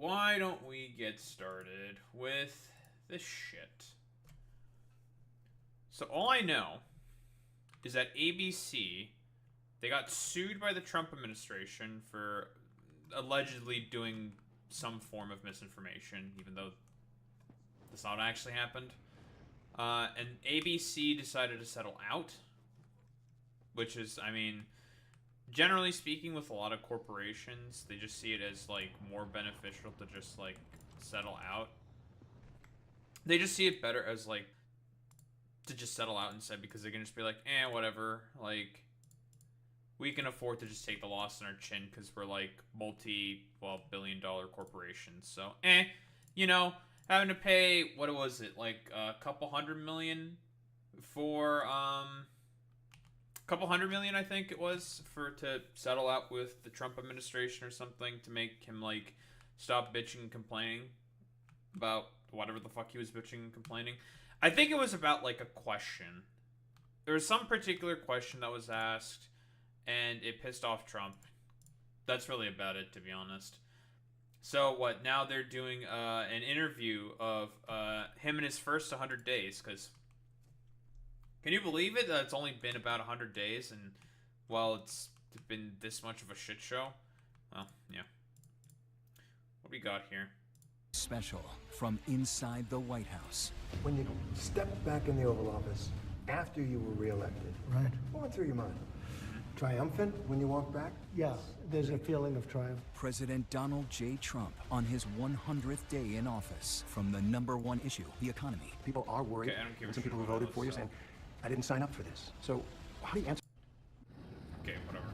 why don't we get started with this shit? So all I know is that ABC, they got sued by the Trump administration for allegedly doing some form of misinformation, even though this not actually happened. And ABC decided to settle out, which is, I mean, generally speaking, with a lot of corporations, they just see it as, like, more beneficial to just, like, settle out. They just see it better as, like, to just settle out instead, because they can just be like, whatever, like, we can afford to just take the loss in our chin because we're, like, billion-dollar corporations, so, you know, having to pay, what was it, like, a couple $100 million for, couple $100 million, I think it was, to settle out with the Trump administration or something, to make him, like, stop bitching and complaining about whatever the fuck he was bitching and complaining. I think it was about, like, a question. There was some particular question that was asked, and it pissed off Trump. That's really about it, to be honest. So, what, now they're doing an interview of him in his first 100 days, because can you believe it that it's only been about 100 days, and, well, it's been this much of a shit show? Well, yeah. What do we got here? Special from inside the White House. When you stepped back in the Oval Office after you were reelected, Right. what went through your mind? Triumphant when you walked back? Yeah, there's a feeling of triumph. President Donald J. Trump on his 100th day in office, from the #1 issue, the economy. People are worried. Okay, I don't give a Some shit people who about voted this, for you so. saying, I didn't sign up for this. So how do you answer? Okay, whatever.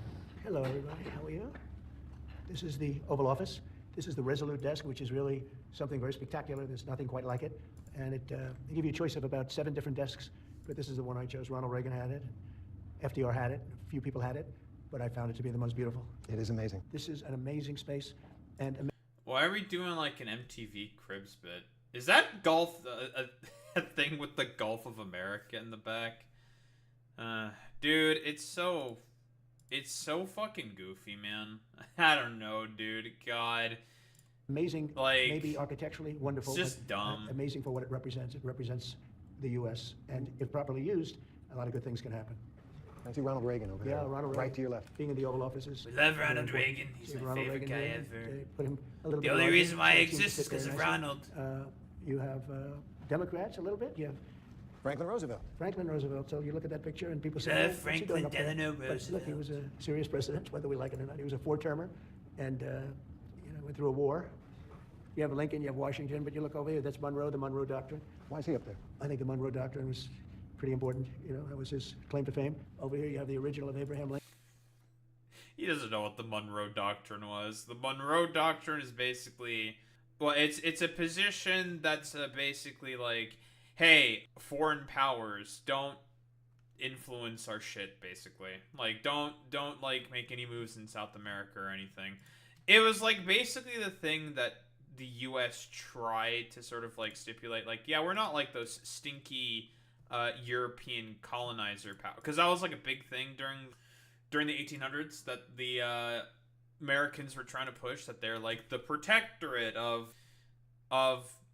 Hello, everybody. How are you? This is the Oval Office. This is the Resolute desk, which is really something very spectacular. There's nothing quite like it. And they give you a choice of about 7 different desks, but this is the one I chose. Ronald Reagan had it. FDR had it. A few people had it, but I found it to be the most beautiful. It is amazing. This is an amazing space. And Why are we doing, like, an MTV Cribs bit? Is that golf a thing with the Gulf of America in the back? Dude, it's so fucking goofy, man. I don't know, dude. God. amazing, Like, maybe architecturally wonderful. it's just but, dumb. Amazing for what it represents. It represents the U.S. And if properly used, a lot of good things can happen. I see Ronald Reagan over there. Yeah, Ronald Reagan. Right to your left. Being in the Oval Office is. We love very Ronald important. Reagan. He's See my Ronald favorite Reagan guy here. ever. They put him a little The bit only larger, reason why so I he seems to exist is fit very because of nicely. Ronald. You have Democrats a little bit. You have Franklin Roosevelt. Franklin Roosevelt. So you look at that picture and people say, Love "Oh, what's he doing Franklin up there?" Delano But look, he Roosevelt. was a serious president, whether we like it or not. He was a 4-termer, and went through a war. You have Lincoln, you have Washington, but you look over here. That's Monroe, the Monroe Doctrine. Why is he up there? I think the Monroe Doctrine was pretty important. That was his claim to fame. Over here, you have the original of Abraham Lincoln. He doesn't know what the Monroe Doctrine was. The Monroe Doctrine is basically, well, it's a position that's basically like, hey, foreign powers, don't influence our shit, basically. Like, don't like make any moves in South America or anything. It was like basically the thing that the U.S. tried to sort of like stipulate, like, yeah, we're not like those stinky European colonizer power, because that was like a big thing during the 1800s, that the Americans were trying to push, that they're like the protectorate of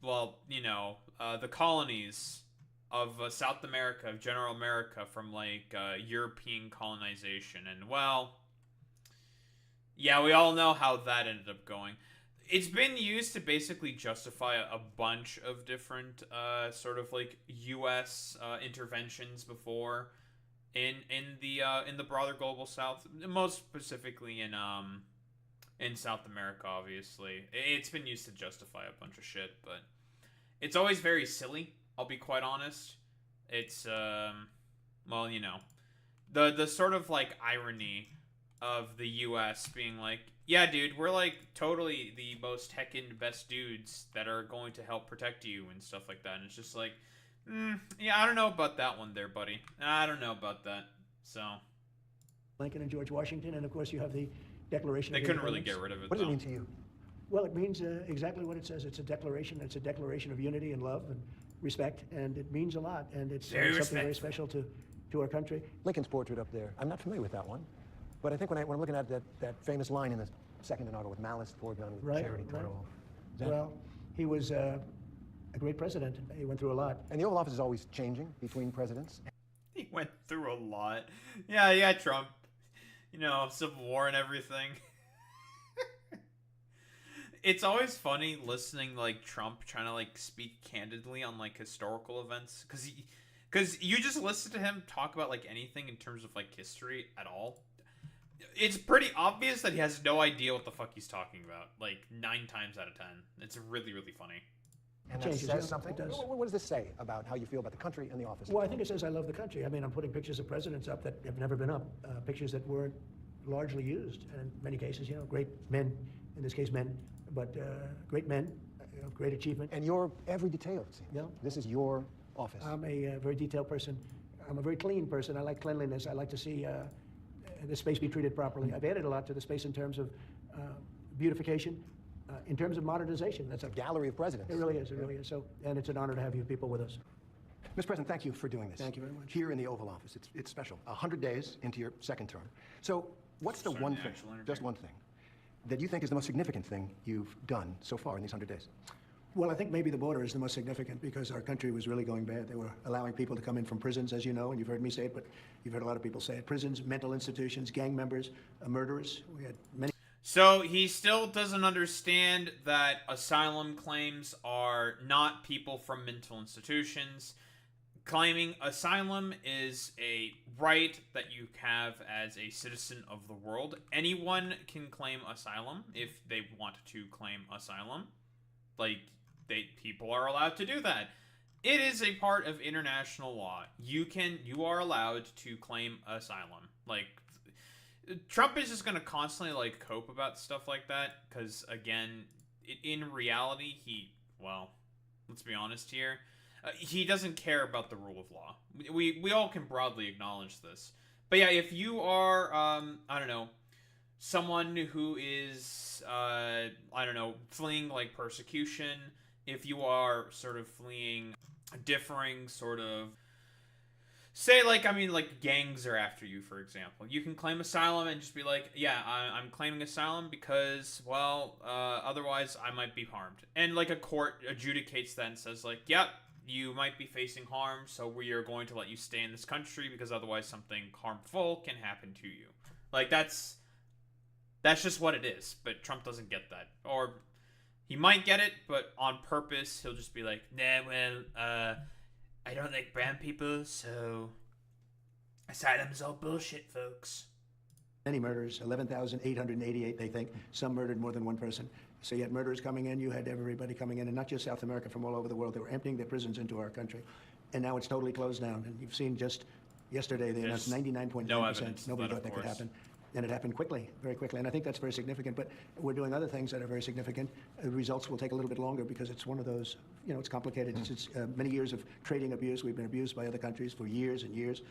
well, the colonies of South America, of General America, from like European colonization. And well, yeah, we all know how that ended up going. It's been used to basically justify a bunch of different sort of like U.S. Interventions before in the broader global South, most specifically in South America. Obviously, it's been used to justify a bunch of shit, but it's always very silly. I'll be quite honest. It's well, the sort of like irony of the U.S. being like, yeah, dude, we're like totally the most heckin' best dudes that are going to help protect you and stuff like that. And it's just like, yeah, I don't know about that one there, buddy. I don't know about that. So Lincoln and George Washington, and of course you have the Declaration they of couldn't really Independence. get rid of it. What does it though. mean to you? Well, it means exactly what it says. It's a declaration. It's a declaration of unity and love and respect, and it means a lot. And it's Very something very respectful. special to our country. Lincoln's portrait up there. I'm not familiar with that one. But I think when I'm looking at that famous line in the second inaugural with malice, foregone, with Right, charity, right. total. Well, he was a great president. He went through a lot. And the Oval Office is always changing between presidents. He went through a lot. Yeah, Trump. You know, Civil War and everything. It's always funny listening like Trump trying to like speak candidly on like historical events because you just listen to him talk about like anything in terms of like history at all. It's pretty obvious that he has no idea what the fuck he's talking about. Like 9 times out of 10, it's really funny. And that Changes, yeah, says something. it does. What does this say about how you feel about the country and the office? Well, I think it says I love the country. I mean, I'm putting pictures of presidents up that have never been up, pictures that weren't largely used, and in many cases, you know, great men, in this case men, but great men of great achievement. And you're every detail, it seems. Yeah. This is your office. I'm a very detailed person. I'm a very clean person. I like cleanliness. I like to see the space be treated properly. I've added a lot to the space in terms of beautification, in terms of modernization. That's a gallery of presidents. It really is. It really is. So, and it's an honor to have you people with us. Mr. President, thank you for doing this. Thank you very much. Here in the Oval Office, it's special. 100 days into your second term. So, what's the one thing, just one thing, that you think is the most significant thing you've done so far in these 100 days? Well, I think maybe the border is the most significant because our country was really going bad. They were allowing people to come in from prisons, as you know, and you've heard me say it, but you've heard a lot of people say it. Prisons, mental institutions, gang members, murderers. We had many. So he still doesn't understand that asylum claims are not people from mental institutions. Claiming asylum is a right that you have as a citizen of the world. Anyone can claim asylum if they want to claim asylum. Like, people are allowed to do that. It is a part of international law. You are allowed to claim asylum. Like, Trump is just going to constantly, like, cope about stuff like that. Because, again, in reality, let's be honest here. He doesn't care about the rule of law. We all can broadly acknowledge this. But yeah, if you are, I don't know, someone who is, fleeing, like, persecution, if you are sort of fleeing differing sort of, say, like, gangs are after you, for example. You can claim asylum and just be like, yeah, I'm claiming asylum because, otherwise I might be harmed. And, like, a court adjudicates that and says, like, yep, you might be facing harm, so we are going to let you stay in this country because otherwise something harmful can happen to you. Like, that's just what it is, but Trump doesn't get that. Or he might get it, but on purpose, he'll just be like, I don't like brown people, so asylum's all bullshit, folks. Many murders, 11,888, they think. Some murdered more than one person. So you had murderers coming in, you had everybody coming in, and not just South America, from all over the world. They were emptying their prisons into our country. And now it's totally closed down. And you've seen just yesterday, they announced 99.9%. Nobody thought that could happen. And it happened quickly, very quickly. And I think that's very significant. But we're doing other things that are very significant. Results will take a little bit longer because it's one of those, it's complicated. It's many years of trading abuse. We've been abused by other countries for years and years.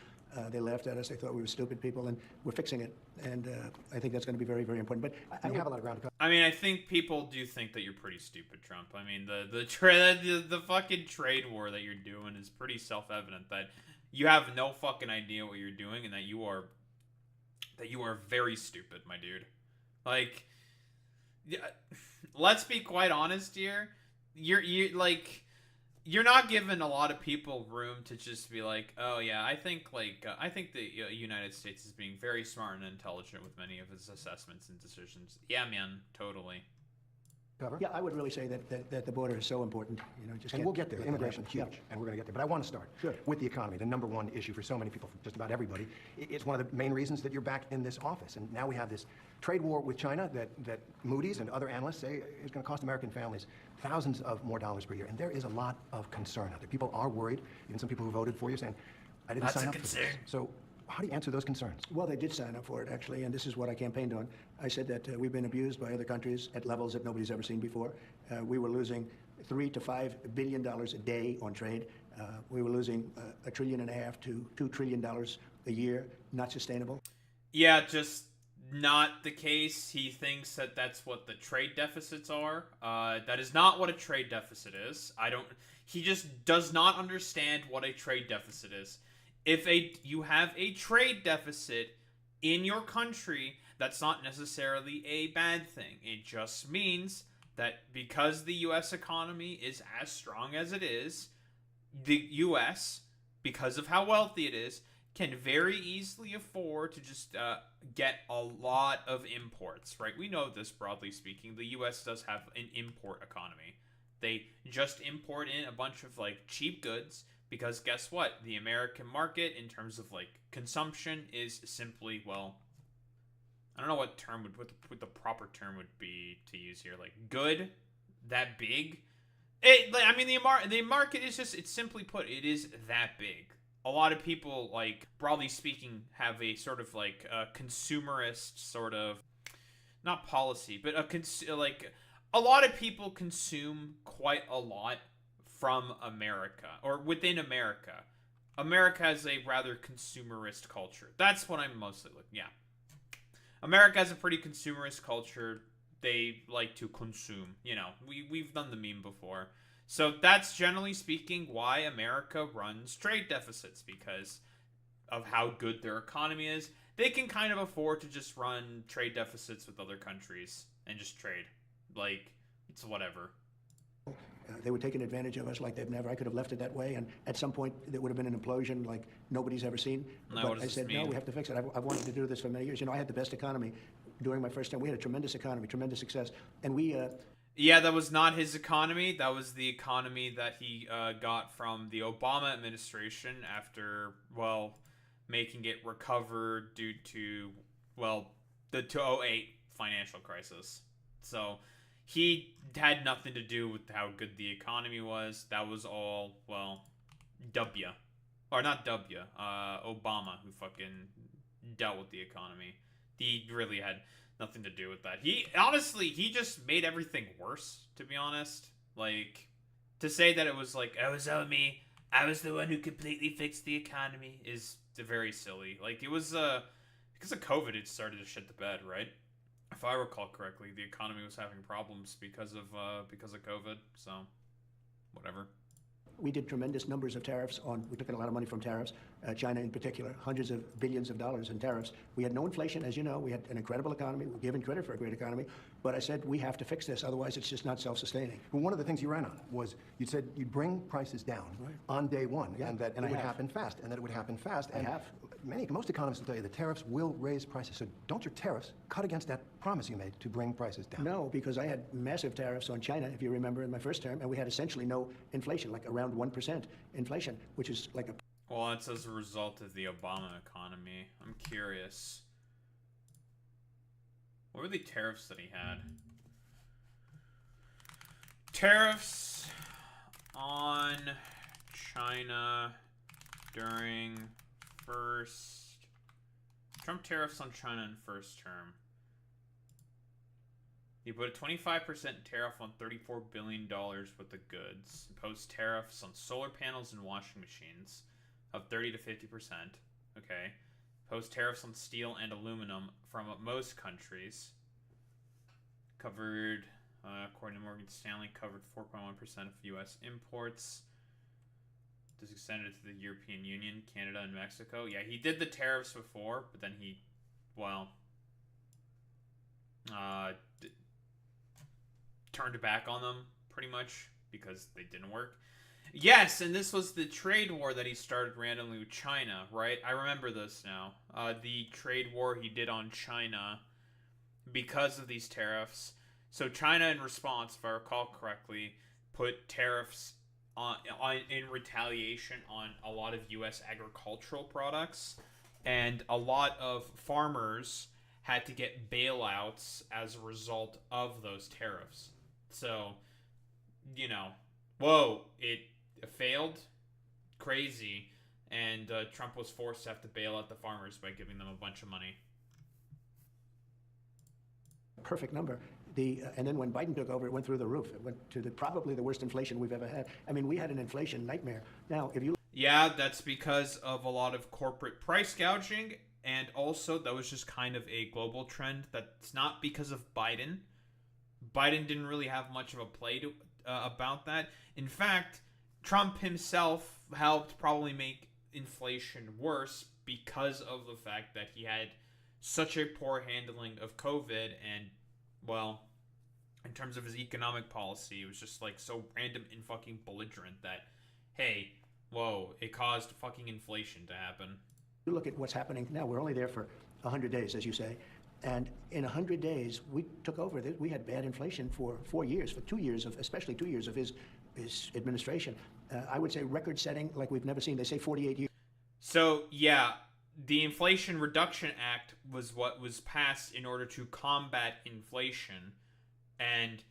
They laughed at us. They thought we were stupid people, and we're fixing it. And I think that's going to be very, very important. But I have a lot of ground to cover. I mean, I think people do think that you're pretty stupid, Trump. I mean, the fucking trade war that you're doing is pretty self-evident that you have no fucking idea what you're doing and that you are very stupid, my dude. Like, let's be quite honest here. You're not giving a lot of people room to just be like, oh yeah, I think the United States is being very smart and intelligent with many of its assessments and decisions. Yeah, man, totally. Cover? Yeah, I would really say that the border is so important. And we'll get there. Immigration, huge, yeah. And we're going to get there. But I want to start with the economy, the number one issue for so many people, for just about everybody. It's one of the main reasons that you're back in this office. And now we have this trade war with China that Moody's and other analysts say is going to cost American families thousands of more dollars per year. And there is a lot of concern out there. People are worried, even some people who voted for you saying, I didn't sign up for this. So how do you answer those concerns? Well, they did sign up for it, actually, and this is what I campaigned on. I said that we've been abused by other countries at levels that nobody's ever seen before. We were losing $3 to $5 billion a day on trade. We were losing $1.5 trillion to $2 trillion a year. Not sustainable. Yeah, just not the case. He thinks that that's what the trade deficits are. That is not what a trade deficit is. He just does not understand what a trade deficit is. If you have a trade deficit in your country, that's not necessarily a bad thing. It just means that because the US economy is as strong as it is, the US, because of how wealthy it is, can very easily afford to just get a lot of imports, right? We know this, broadly speaking. The US does have an import economy. They just import in a bunch of like cheap goods because guess what? The American market, in terms of like consumption, is simply, well, I don't know what term what the proper term would be to use here. Like good, that big. I mean, the market is just, it's simply put, it is that big. A lot of people, like, broadly speaking, have a sort of like a consumerist sort of, not policy, but like a lot of people consume quite a lot from America or within America. America has a rather consumerist culture. That's what I'm mostly looking. Yeah, America has a pretty consumerist culture. They like to consume. You know, we've done the meme before. So that's generally speaking why America runs trade deficits, because of how good their economy is. They can kind of afford to just run trade deficits with other countries and just trade. Like, it's whatever. They were taking advantage of us like they've never. I could have left it that way, and at some point there would have been an implosion like nobody's ever seen. What But I said, no, we have to fix it. I've wanted to do this for many years. You know, I had the best economy during my first term. We had a tremendous economy, tremendous success, and we. Yeah, that was not his economy. That was the economy that he got from the Obama administration after, well, making it recover due to, well, the 2008 financial crisis. So he had nothing to do with how good the economy was. That was all, well, W. Or not W. Obama, who fucking dealt with the economy. He really had nothing to do with that. He just made everything worse, to be honest. Like, to say that it was like, oh, it was all me, I was the one who completely fixed the economy, is very silly. Like, it was because of COVID, it started to shit the bed, right? If I recall correctly, the economy was having problems because of COVID. So whatever. We did tremendous numbers of tariffs on, we took in a lot of money from tariffs, China in particular, hundreds of billions of dollars in tariffs. We had no inflation, as you know. We had an incredible economy. We're given credit for a great economy. But I said, we have to fix this, otherwise it's just not self-sustaining. Well, one of the things you ran on was you said you'd bring prices down on day one, Yeah, and that it would happen fast, and that it would happen fast. I And have. most economists will tell you the tariffs will raise prices. So don't your tariffs cut against that promise you made to bring prices down? No, because I had massive tariffs on China, if you remember, in my first term, and we had essentially no inflation, like around 1% inflation, which is like a... Well, that's as a result of the Obama economy. I'm curious. What were the tariffs that he had? Tariffs on China during Trump tariffs on China in first term. He put a 25% tariff on $34 billion worth of goods. Imposed tariffs on solar panels and washing machines of 30 to 50%. Okay. Imposed tariffs on steel and aluminum from most countries. Covered, according to Morgan Stanley, covered 4.1% of U.S. imports. This extended to the European Union, Canada, and Mexico. Yeah, he did the tariffs before, but then he, well, turned back on them, pretty much, because they didn't work. Yes, and this was the trade war that he started randomly with China, right? I remember this now. The trade war he did on China because of these tariffs. So China, in response, if I recall correctly, put tariffs on in retaliation on a lot of U.S. agricultural products, and a lot of farmers had to get bailouts as a result of those tariffs. So, you know, whoa, it failed, crazy, and Trump was forced to have to bail out the farmers by giving them a bunch of money. Perfect number. And then when Biden took over, it went through the roof. It went to probably the worst inflation we've ever had. I mean, we had an inflation nightmare. Now, if you... Yeah, that's because of a lot of corporate price gouging, and also that was just kind of a global trend. That's not because of Biden. Biden didn't really have much of a play to about that. In fact, Trump himself helped probably make inflation worse because of the fact that he had such a poor handling of COVID and, well, in terms of his economic policy. It was just like so random and fucking belligerent that, hey, whoa, it caused fucking inflation to happen. You look at what's happening now. We're only there for 100 days, as you say. And in 100 days, we took over. We had bad inflation for 4 years, for 2 years of, especially 2 years of his administration. I would say record-setting like we've never seen. They say 48 years. So, yeah, the Inflation Reduction Act was what was passed in order to combat inflation. And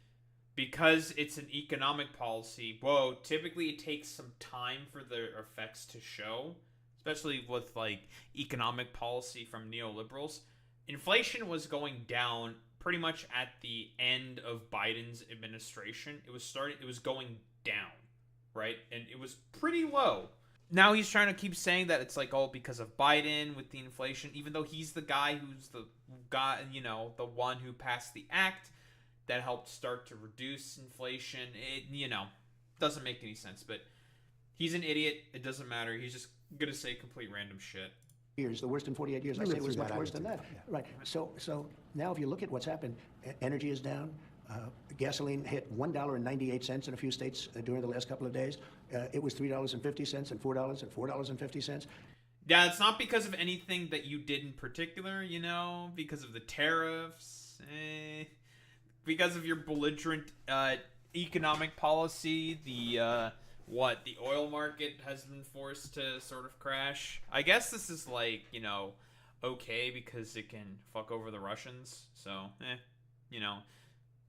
because it's an economic policy, whoa, typically it takes some time for the effects to show, especially with, like, economic policy from neoliberals. Inflation was going down pretty much at the end of Biden's administration. It was going down, right? And it was pretty low. Now he's trying to keep saying that it's like, oh, because of Biden with the inflation, even though he's the guy who's the guy, you know, the one who passed the act that helped start to reduce inflation. It, you know, doesn't make any sense, but he's an idiot. It doesn't matter. He's just going to say complete random shit. Years, the worst in 48 years. I say it was much worse than that. Yeah. Right. So now if you look at what's happened, energy is down. Gasoline hit $1.98 in a few states during the last couple of days. It was $3.50 and $4 and $4.50. Yeah, it's not because of anything that you did in particular, you know, because of the tariffs, because of your belligerent economic policy, the oil market has been forced to sort of crash. I guess this is like, you know, okay because it can fuck over the Russians, so, you know,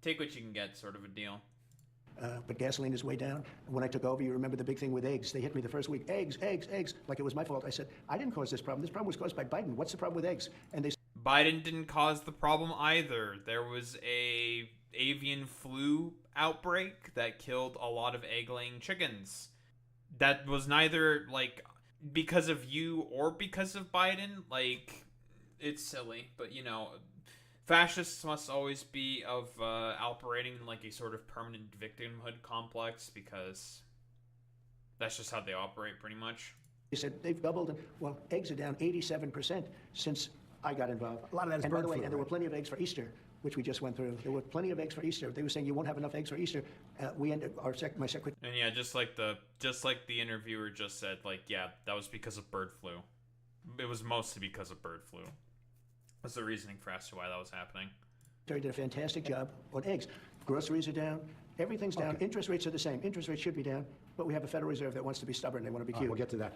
take what you can get sort of a deal. But gasoline is way down. When I took over, you remember the big thing with eggs. They hit me the first week. Eggs, like it was my fault. I said, I didn't cause this problem. This problem was caused by Biden. What's the problem with eggs? And they Biden didn't cause the problem either. There was a avian flu outbreak that killed a lot of egg-laying chickens. That was neither, like, because of you or because of Biden. Like, it's silly, but, you know, fascists must always be operating in, like, a sort of permanent victimhood complex, because that's just how they operate, pretty much. They said they've doubled. Well, eggs are down 87% since I got involved. A lot of that is and by bird the way, flu, and there were right? plenty of eggs for Easter, which we just went through. There were plenty of eggs for Easter. They were saying you won't have enough eggs for Easter. We ended my secretary. And yeah, just like the interviewer just said, like, yeah, that was because of bird flu. It was mostly because of bird flu. That's the reasoning for as to why that was happening. Did a fantastic job on eggs. Groceries are down. Everything's down. Okay. Interest rates are the same. Interest rates should be down, but we have a Federal Reserve that wants to be stubborn. They want to be cute. We'll get to that.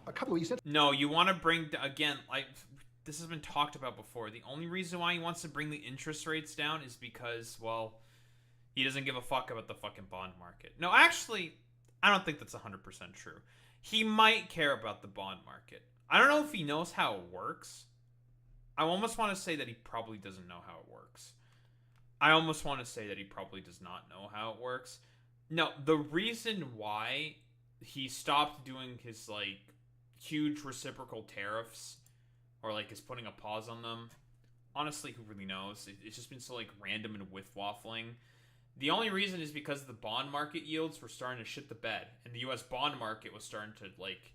A couple of you said No, you want to bring, again, like, this has been talked about before. The only reason why he wants to bring the interest rates down is because, well, he doesn't give a fuck about the fucking bond market. No, actually, I don't think that's 100% true. He might care about the bond market. I don't know if he knows how it works. I almost want to say that he probably doesn't know how it works. I almost want to say that he probably does not know how it works. No, the reason why he stopped doing his, like, huge reciprocal tariffs, or, like, is putting a pause on them, honestly, who really knows? It's just been so, like, random and whiff-waffling. The only reason is because the bond market yields were starting to shit the bed, and the U.S. bond market was starting to, like,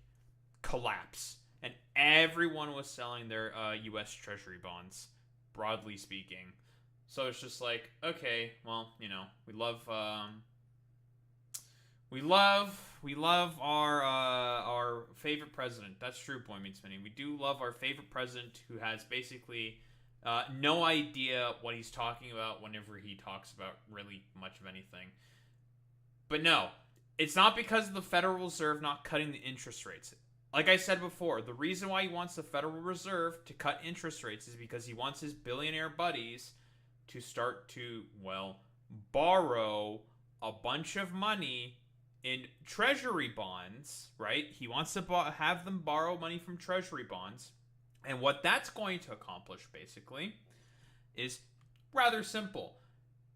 collapse. And everyone was selling their U.S. Treasury bonds, broadly speaking. So it's just like, okay, well, you know, we love our favorite president. That's true, Boy Meets Minnie. We do love our favorite president who has basically no idea what he's talking about whenever he talks about really much of anything. But no, it's not because of the Federal Reserve not cutting the interest rates. Like I said before, the reason why he wants the Federal Reserve to cut interest rates is because he wants his billionaire buddies to start to, well, borrow a bunch of money in treasury bonds, right? He wants to have them borrow money from treasury bonds. And what that's going to accomplish, basically, is rather simple.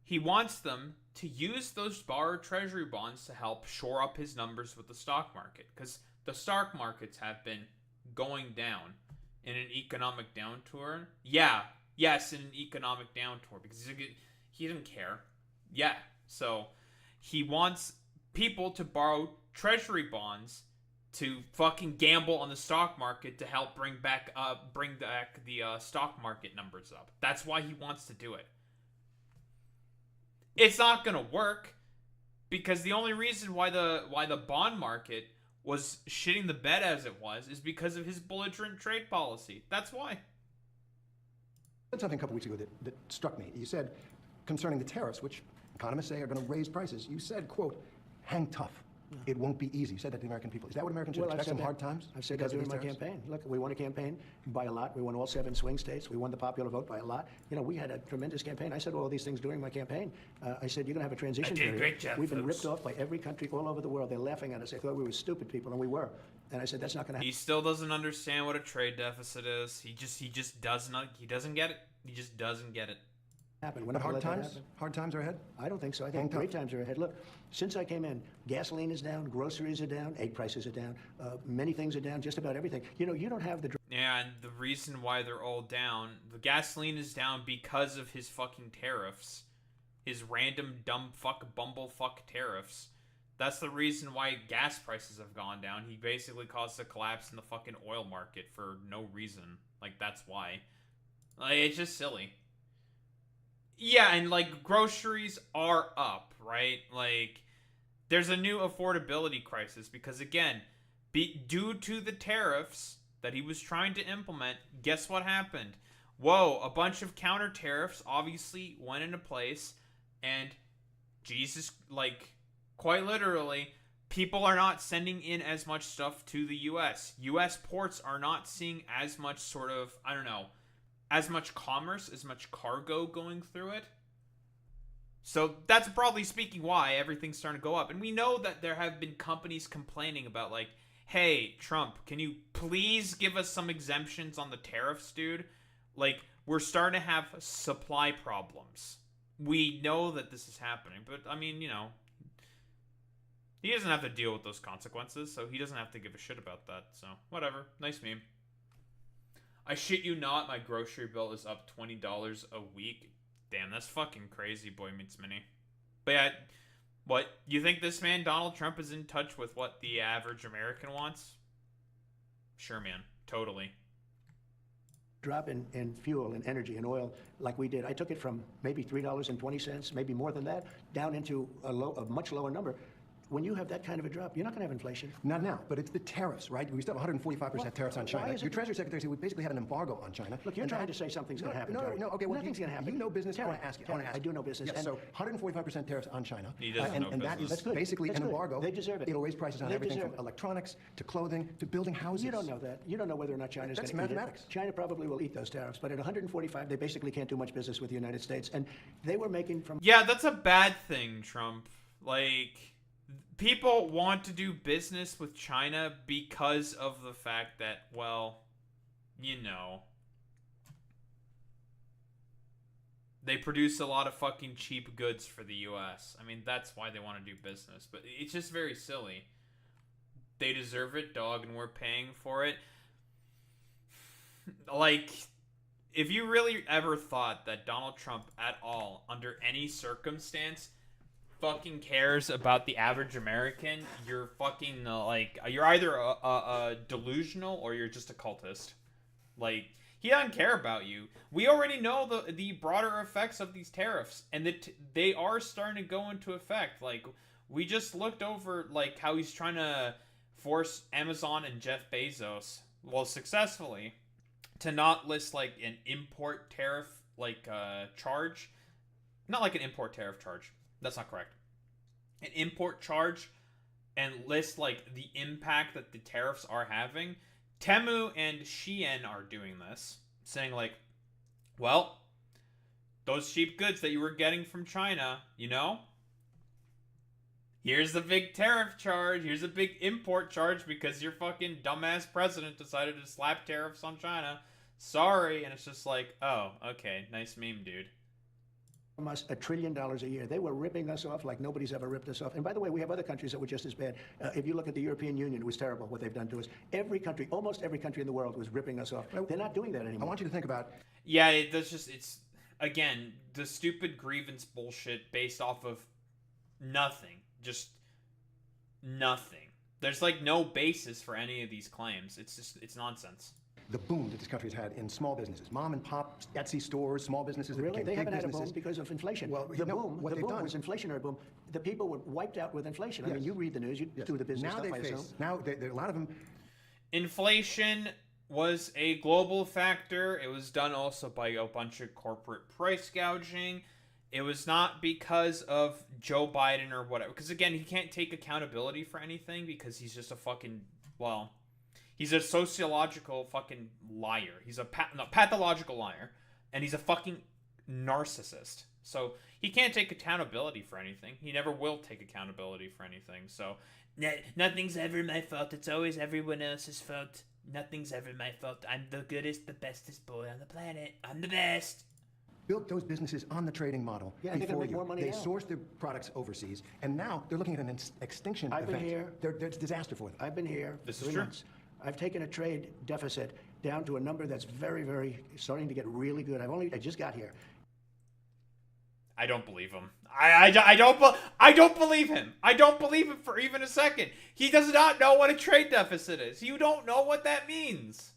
He wants them to use those borrowed treasury bonds to help shore up his numbers with the stock market. Because the stock markets have been going down in an economic downturn. Yes, in an economic downturn, because he didn't care. Yeah, so he wants people to borrow treasury bonds to fucking gamble on the stock market to help bring back the stock market numbers up. That's why he wants to do it. It's not gonna work because the only reason why the bond market was shitting the bed as it was is because of his belligerent trade policy. That's why. said something a couple weeks ago that struck me. You said concerning the tariffs, which economists say are going to raise prices, you said, quote, hang tough. It won't be easy. You said that to the American people. Is that what Americans should expect, some hard times? I've said that during my campaign. Look, we won a campaign by a lot. We won all 7 swing states. We won the popular vote by a lot. You know, we had a tremendous campaign. I said all these things during my campaign. I said, you're going to have a transition period. Great job, We've been folks. ripped off by every country all over the world. They're laughing at us. They thought we were stupid people, and we were. And I said, that's not going to happen. He still doesn't understand what a trade deficit is. He just does not. He doesn't get it. He just doesn't get it. We're But not gonna let that happen. hard times are ahead? I don't think so. I think great times are ahead. Look, since I came in, gasoline is down, groceries are down, egg prices are down, many things are down, just about everything. You know, you don't have the... Yeah, and the reason why they're all down, the gasoline is down because of his fucking tariffs. His random dumb fuck bumblefuck tariffs. That's the reason why gas prices have gone down. He basically caused a collapse in the fucking oil market for no reason. Like, that's why. Like, it's just silly. Yeah, and like groceries are up, right? Like there's a new affordability crisis because again, due to the tariffs that he was trying to implement, guess what happened? Whoa, a bunch of counter tariffs obviously went into place and Jesus, like quite literally, people are not sending in as much stuff to the US. US ports are not seeing as much sort of, I don't know, as much commerce, as much cargo going through it. So that's probably speaking why everything's starting to go up. And we know that there have been companies complaining about like, hey, Trump, can you please give us some exemptions on the tariffs, dude? Like, we're starting to have supply problems. We know that this is happening. But, I mean, you know, he doesn't have to deal with those consequences, so he doesn't have to give a shit about that. So, whatever. Nice meme. I shit you not, my grocery bill is up $20 a week. Damn, that's fucking crazy, Boy Meets Mini. But yeah, what, you think this man, Donald Trump, is in touch with what the average American wants? Sure, man. Totally. Drop in fuel and energy and oil like we did. I took it from maybe $3.20, maybe more than that, down into a much lower number. When you have that kind of a drop, you're not going to have inflation. Not now, but it's the tariffs, right? We still have 145% tariffs on China. Your Treasury Secretary said we basically have an embargo on China. Look, you're trying to say something's going to happen. No, okay, well, nothing's going to happen. You know business. I Terry, want to ask you. I do know business. Yeah, so 145% tariffs on China. He doesn't know and that is business. basically an embargo. They deserve it. It'll raise prices on everything from electronics to clothing to building houses. You don't know that. You don't know whether or not China's going to eat it. That's mathematics. China probably will eat those tariffs, but at 145, they basically can't do much business with the United States. And they were making from... Yeah, that's a bad thing, Trump. Like, people want to do business with China because of the fact that, well, you know, they produce a lot of fucking cheap goods for the US. I mean, that's why they want to do business. But it's just very silly. They deserve it, dog, and we're paying for it. Like, if you really ever thought that Donald Trump at all, under any circumstance, fucking cares about the average American, you're fucking, like, you're either a delusional or you're just a cultist. Like, he doesn't care about you. We already know the broader effects of these tariffs, and that they are starting to go into effect. Like, we just looked over, like, how he's trying to force Amazon and Jeff Bezos, well, successfully, to not list, like, an import tariff, like, charge. Not like an import tariff charge. That's not correct. An import charge and list, like, the impact that the tariffs are having. Temu and Shein are doing this, saying, like, well, those cheap goods that you were getting from China, you know, here's the big tariff charge, here's a big import charge because your fucking dumbass president decided to slap tariffs on China. Sorry. And it's just like, oh, okay, nice meme, dude. From us $1 trillion a year. They were ripping us off like nobody's ever ripped us off. And by the way, we have other countries that were just as bad. If you look at the European Union, it was terrible what they've done to us. Every country, almost every country in the world was ripping us off. They're not doing that anymore. I want you to think about... Yeah, it's, again, the stupid grievance bullshit based off of nothing. Just nothing. There's, like, no basis for any of these claims. It's just, it's nonsense. the boom that this country has had in small businesses, mom and pop Etsy stores, small businesses that Really? became They big haven't had a businesses. boom because of inflation. Well, the no, boom, what the they've boom done- was inflationary boom. The people were wiped out with inflation. I mean, Yes. you read the news, you Yes. do the business now stuff, they I face, assume. now a lot of them. Inflation was a global factor. It was done also by a bunch of corporate price gouging. It was not because of Joe Biden or whatever. Because again, he can't take accountability for anything because he's just a fucking, well, he's a sociological fucking liar. He's a pathological liar. And he's a fucking narcissist. So he can't take accountability for anything. He never will take accountability for anything. So nothing's ever my fault. It's always everyone else's fault. Nothing's ever my fault. I'm the goodest, the bestest boy on the planet. I'm the best. Built those businesses on the trading model Yeah, and they're before gonna make you. more money They now. sourced their products overseas, and now they're looking at an extinction I've been event. here. It's a disaster for them. I've been here This is 3 true. months. I've taken a trade deficit down to a number that's very, very starting to get really good. I just got here. I don't believe him. I don't believe him. I don't believe him for even a second. He does not know what a trade deficit is. You don't know what that means.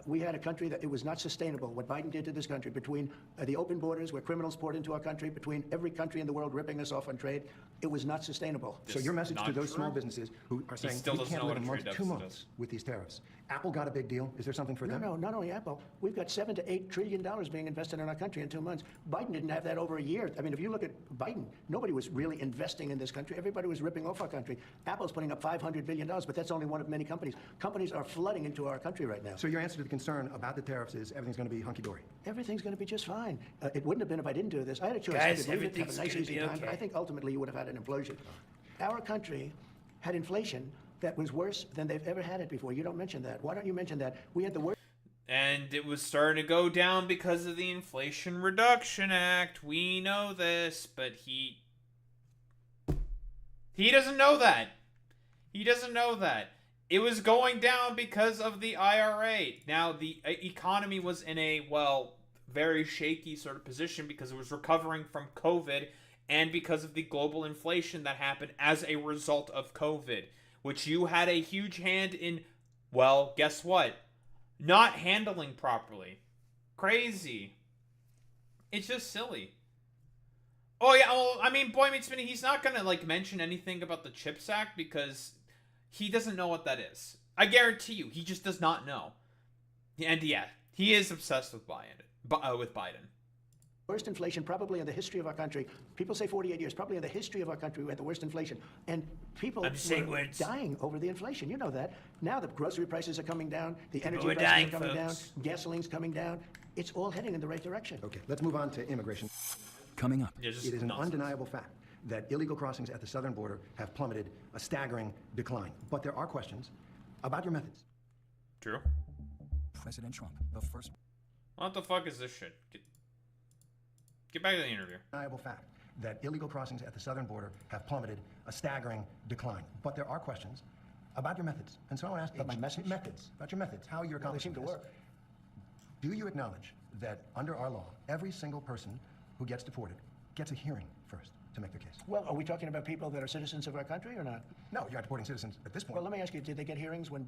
We had a country that it was not sustainable. What Biden did to this country, between the open borders where criminals poured into our country, between every country in the world ripping us off on trade, it was not sustainable. So your message to not those true. small businesses who are saying still we doesn't can't know live what a a month, trade 2 deficit months is. with these tariffs. Apple got a big deal. Is there something for them? No, not only Apple. We've got $7 to $8 trillion being invested in our country in 2 months. Biden didn't have that over a year. I mean, if you look at Biden, nobody was really investing in this country. Everybody was ripping off our country. Apple's putting up $500 billion, but that's only one of many companies. Companies are flooding into our country right now. So your answer to the concern about the tariffs is everything's going to be hunky-dory. Everything's going to be just fine. It wouldn't have been if I didn't do this. I had a choice. Guys, I could leave it, have a everything's nice, gonna easy be time, but okay. I think ultimately you would have had an implosion. Our country had inflation that was worse than they've ever had it before. You don't mention that. Why don't you mention that? We had the worst. And it was starting to go down because of the Inflation Reduction Act. We know this, but he doesn't know that. He doesn't know that. It was going down because of the IRA. Now, the economy was in a, well, very shaky sort of position because it was recovering from COVID and because of the global inflation that happened as a result of COVID, which you had a huge hand in, well, guess what? Not handling properly. Crazy. It's just silly. Oh, yeah, well, I mean, Boy Meets Minnie, he's not gonna, like, mention anything about the CHIPS Act because he doesn't know what that is. I guarantee you, he just does not know. And yeah, he is obsessed with Biden. Worst inflation probably in the history of our country. People say 48 years. Probably in the history of our country, we had the worst inflation. And people I'm saying were words. dying over the inflation. You know that. Now the grocery prices are coming down. The energy were prices dying, are coming folks. down. Gasoline's coming down. It's all heading in the right direction. Okay, let's move on to immigration. Coming up. Yeah, just It is an nonsense. undeniable fact that illegal crossings at the southern border have plummeted a staggering decline. But there are questions about your methods. True. President Trump, the first. What the fuck is this shit? Get back to the interview. Undeniable fact that illegal crossings at the southern border have plummeted a staggering decline. But there are questions about your methods. And so I want to ask About my message? methods, about your methods, how you're They accomplishing seem to this. work. Do you acknowledge that under our law, every single person who gets deported gets a hearing first to make their case? Well, are we talking about people that are citizens of our country or not? No, you're not deporting citizens at this point. Well, let me ask you, did they get hearings when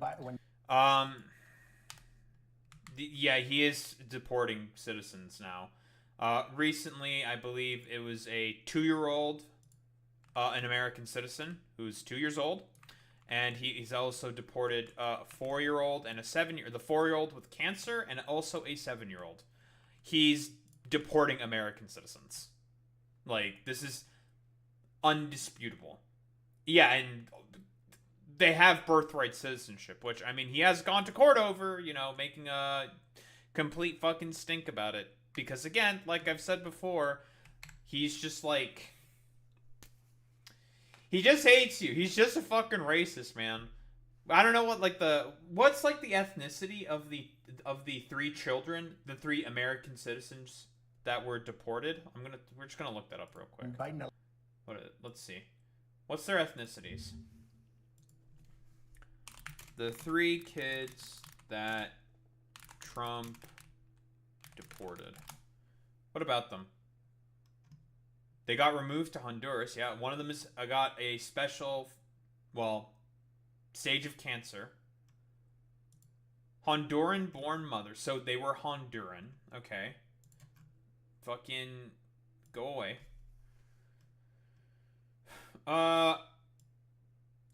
Yeah, he is deporting citizens now. Recently, I believe it was a 2-year-old, an American citizen who's 2 years old, and he's also deported a 4-year-old and a 7-year. The 4-year-old with cancer and also a 7-year-old. He's deporting American citizens. Like, this is undisputable. Yeah, and they have birthright citizenship, which, I mean, he has gone to court over, making a complete fucking stink about it. Because, again, like I've said before, he's just like... He just hates you. He's just a fucking racist, man. I don't know what, what's, the ethnicity of the 3 children, the 3 American citizens that were deported? We're just gonna look that up real quick. Biden... Let's see. What's their ethnicities? The 3 kids that Trump deported. What about them? They got removed to Honduras. Yeah, one of them got a special, stage of cancer. Honduran-born mother. So they were Honduran. Okay. Fucking go away.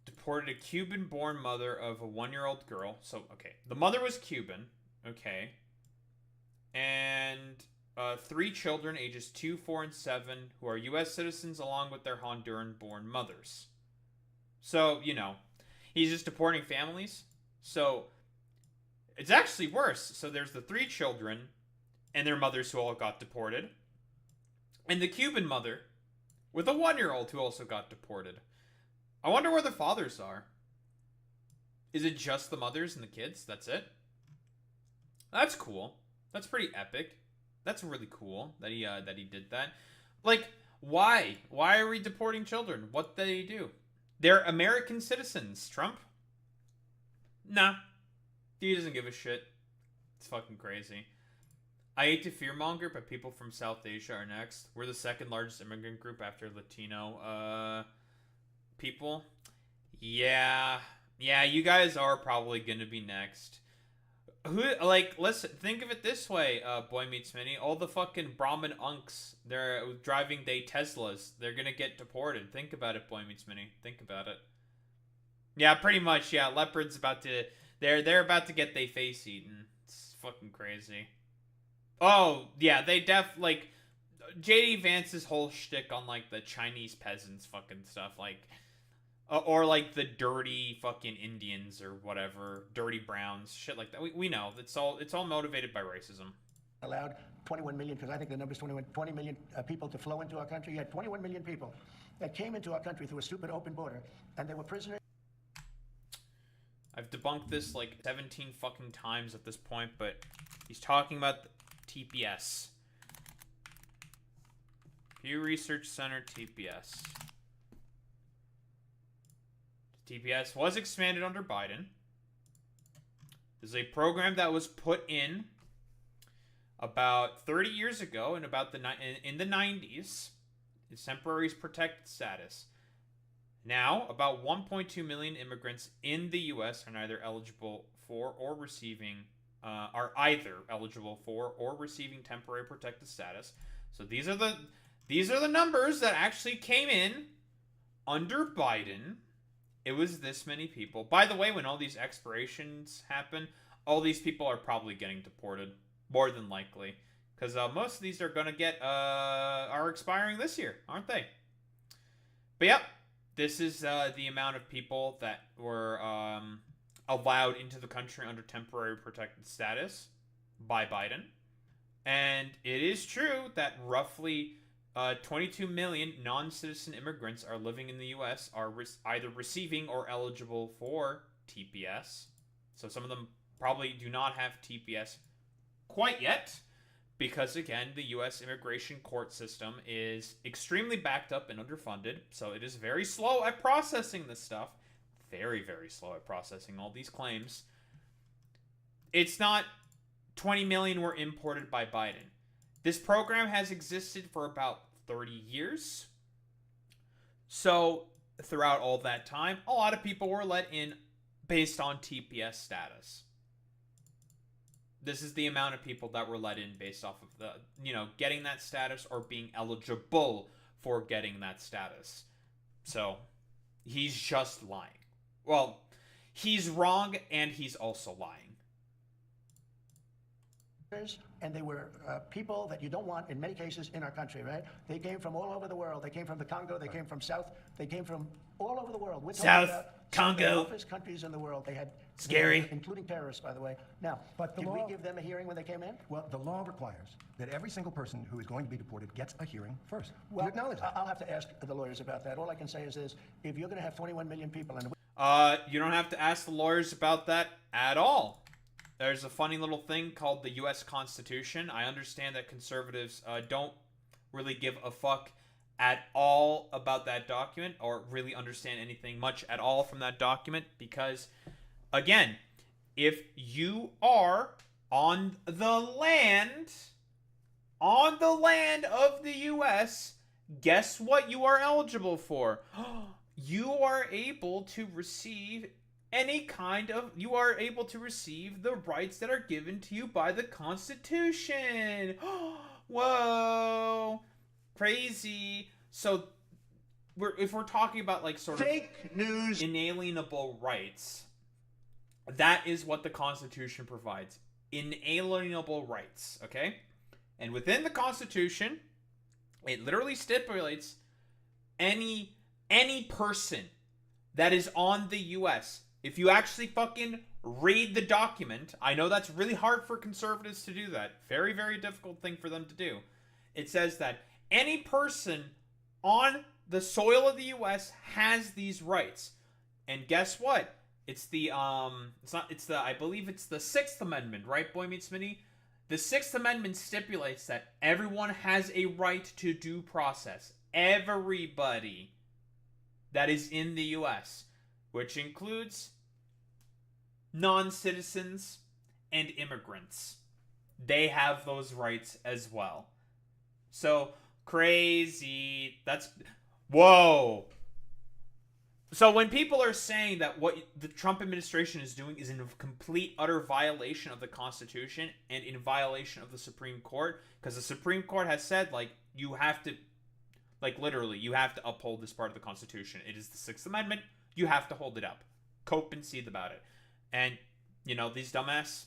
Deported a Cuban-born mother of a 1-year-old girl. So, okay. The mother was Cuban. Okay. And 3 children, ages 2, 4, and 7, who are U.S. citizens along with their Honduran-born mothers. So, you know, he's just deporting families. So, it's actually worse. So, there's the 3 children and their mothers who all got deported. And the Cuban mother with a 1-year-old who also got deported. I wonder where the fathers are. Is it just the mothers and the kids? That's it? That's cool. That's pretty epic. That's really cool that he did that. Like, why? Why are we deporting children? What did they do? They're American citizens, Trump. Nah. He doesn't give a shit. It's fucking crazy. I hate to fearmonger, but people from South Asia are next. We're the 2nd largest immigrant group after Latino people. Yeah, you guys are probably gonna be next. Who, like, listen, think of it this way, Boy Meets Mini. All the fucking Brahmin unks, they're driving they Teslas. They're gonna get deported. Think about it, Boy Meets Mini. Think about it. Yeah, pretty much. Yeah, Leopard's about to. They're about to get their face eaten. It's fucking crazy. Oh yeah, they like JD Vance's whole shtick on like the Chinese peasants fucking stuff, like. Or like the dirty fucking Indians or whatever, dirty browns, shit like that. We know it's all motivated by racism. Allowed 21 million, because I think the number's 20 million people to flow into our country. You had 21 million people that came into our country through a stupid open border, and they were prisoners. I've debunked this like 17 fucking times at this point, but he's talking about TPS. Pew Research Center TPS. TPS was expanded under Biden. This is a program that was put in about 30 years ago, in about in the 90s. It's temporary protected status. Now, about 1.2 million immigrants in the U.S. are either eligible for or receiving temporary protected status. So these are the numbers that actually came in under Biden. It was this many people. By the way, when all these expirations happen, all these people are probably getting deported, more than likely, because most of these are gonna are expiring this year, aren't they? But yep, this is the amount of people that were allowed into the country under temporary protected status by Biden, and it is true that roughly 22 million non-citizen immigrants are living in the U.S., are either receiving or eligible for TPS. So some of them probably do not have TPS quite yet, because again, the U.S. immigration court system is extremely backed up and underfunded, so it is very slow at processing this stuff. Very, very slow at processing all these claims. It's not 20 million were imported by Biden. This program has existed for about 30 years. So, throughout all that time, a lot of people were let in based on TPS status. This is the amount of people that were let in based off of getting that status or being eligible for getting that status. So, he's just lying. Well, he's wrong and he's also lying. And they were people that you don't want, in many cases, in our country, right? They came from all over the world. They came from the Congo. They came from South. They came from all over the world. We're South, about Congo. Some of the toughest countries in the world. They had scary, including terrorists, by the way. Now, but did we give them a hearing when they came in? Well, the law requires that every single person who is going to be deported gets a hearing first. Well, Do you acknowledge that? I'll have to ask the lawyers about that. All I can say is this: if you're going to have 21 million people, and you don't have to ask the lawyers about that at all. There's a funny little thing called the U.S. Constitution. I understand that conservatives don't really give a fuck at all about that document, or really understand anything much at all from that document, because, again, if you are on the land of the U.S., guess what you are eligible for? You are able to receive any kind of, you are able to receive the rights that are given to you by the Constitution. Whoa, crazy. So if we're talking about like sort Fake of news, inalienable rights, that is what the Constitution provides. Inalienable rights, okay? And within the Constitution, it literally stipulates any person that is on the US. If you actually fucking read the document, I know that's really hard for conservatives to do that. Very, very difficult thing for them to do. It says that any person on the soil of the US has these rights. And guess what? It's the I believe it's the 6th Amendment, right, Boy Meets Smitty? The 6th Amendment stipulates that everyone has a right to due process. Everybody that is in the US, which includes non-citizens and immigrants. They have those rights as well. So, crazy. That's... Whoa! So when people are saying that what the Trump administration is doing is in complete, utter violation of the Constitution and in violation of the Supreme Court, because the Supreme Court has said, like, you have to, like, literally, you have to uphold this part of the Constitution. It is the 6th Amendment. You have to hold it up. Cope and seethe about it. And, you know, these dumbass,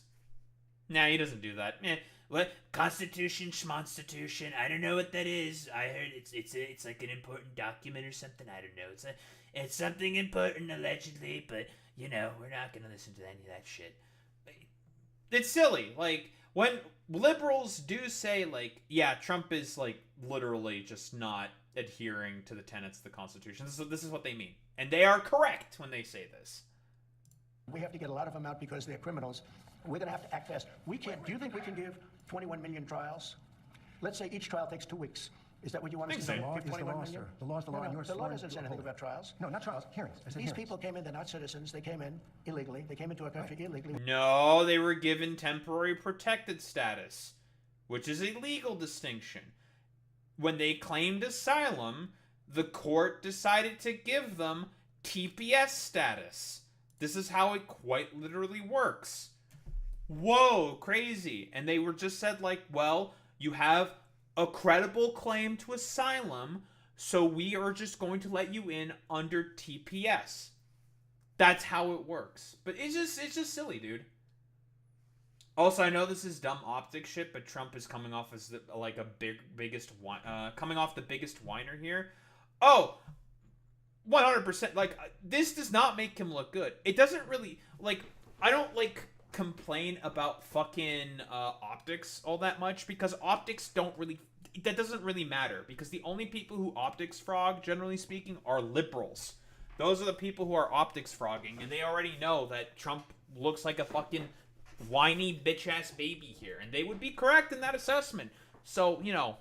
nah, he doesn't do that. What? Constitution, schmonstitution, I don't know what that is. I heard it's like an important document or something. I don't know. It's something important, allegedly, but, you know, we're not going to listen to any of that shit. It's silly. Like, when liberals do say, like, yeah, Trump is, like, literally just not adhering to the tenets of the Constitution. This is what they mean. And they are correct when they say this. we have to get a lot of them out because they're criminals. We're going to have to act fast. We can't. Do you think we can give 21 million trials? Let's say each trial takes 2 weeks. Is that what you want us to do? Law Give is the 21 law, million? sir. The law is the law. and yours The law is doesn't say anything about trials. No, not trials. Hearings. I said These hearings. people came in, they're not citizens. They came in illegally. They came into our country illegally. No, they were given temporary protected status, which is a legal distinction. When they claimed asylum, the court decided to give them TPS status. This is how it quite literally works. Whoa, crazy. And they were just said, like, well, you have a credible claim to asylum, so we are just going to let you in under TPS. That's how it works. But it's just silly, dude. Also, I know this is dumb optic shit, but Trump is coming off as like a coming off the biggest whiner here. Oh, 100%. Like, this does not make him look good. It doesn't really, like, I don't, like, complain about fucking optics all that much, because optics don't really, that doesn't really matter, because the only people who optics frog, generally speaking, are liberals. Those are the people who are optics frogging, and they already know that Trump looks like a fucking whiny bitch-ass baby here, and they would be correct in that assessment. So, you know,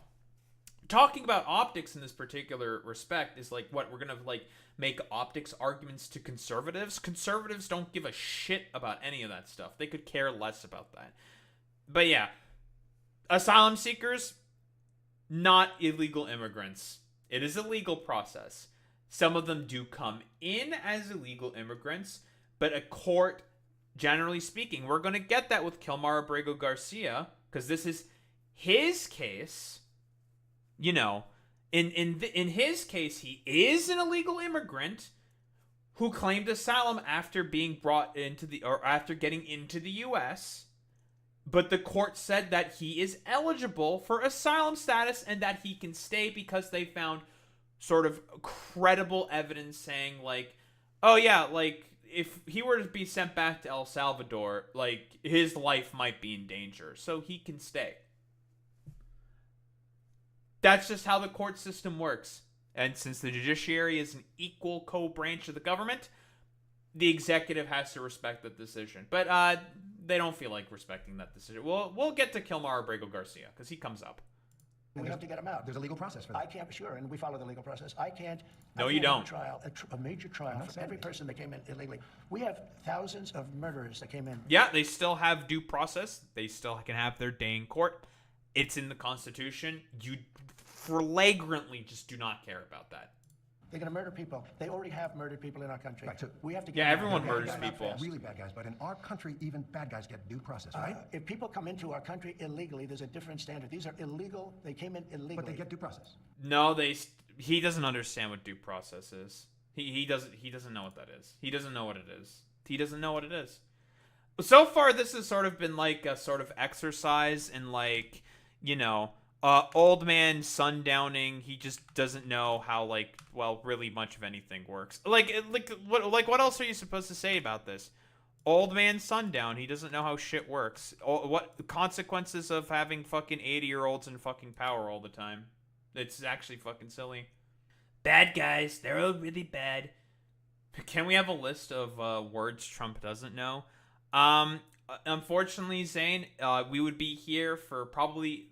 talking about optics in this particular respect is like, what, we're gonna, like, make optics arguments to conservatives? Conservatives don't give a shit about any of that stuff. They could care less about that. But yeah, asylum seekers, not illegal immigrants. It is a legal process. Some of them do come in as illegal immigrants, but a court, generally speaking, we're going to get that with Kilmar Abrego Garcia, because this is his case. You know, in his case, he is an illegal immigrant who claimed asylum after being brought into after getting into the U.S., but the court said that he is eligible for asylum status and that he can stay because they found sort of credible evidence saying, like, oh yeah, like, if he were to be sent back to El Salvador, like, his life might be in danger, so he can stay. That's just how the court system works. And since the judiciary is an equal co-branch of the government, the executive has to respect that decision. But they don't feel like respecting that decision. We'll get to Kilmar Abrego Garcia, because he comes up. We have to get them out. There's a legal process for that. I can't, sure, and we follow the legal process. I can't. No, I you can't have don't. A major trial for every person that came in illegally. We have thousands of murderers that came in. Yeah, they still have due process. They still can have their day in court. It's in the Constitution. You flagrantly just do not care about that. They're going to murder people. They already have murdered people in our country. Right, so- we have to get Yeah, them out. everyone Bad guys murders out people. fast. Really bad guys, but in our country, even bad guys get due process, right? If people come into our country illegally, there's a different standard. These are illegal. They came in illegally. But they get due process. No, he doesn't understand what due process is. He doesn't know what that is. He doesn't know what it is. He doesn't know what it is. So far, this has sort of been like a sort of exercise in like, you know, old man sundowning. He just doesn't know how like, well, really much of anything works. Like what else are you supposed to say about this? Old man sundown. He doesn't know how shit works. What consequences of having fucking 80-year-olds in fucking power all the time? It's actually fucking silly. Bad guys. They're all really bad. Can we have a list of words Trump doesn't know? Unfortunately, Zane, we would be here for probably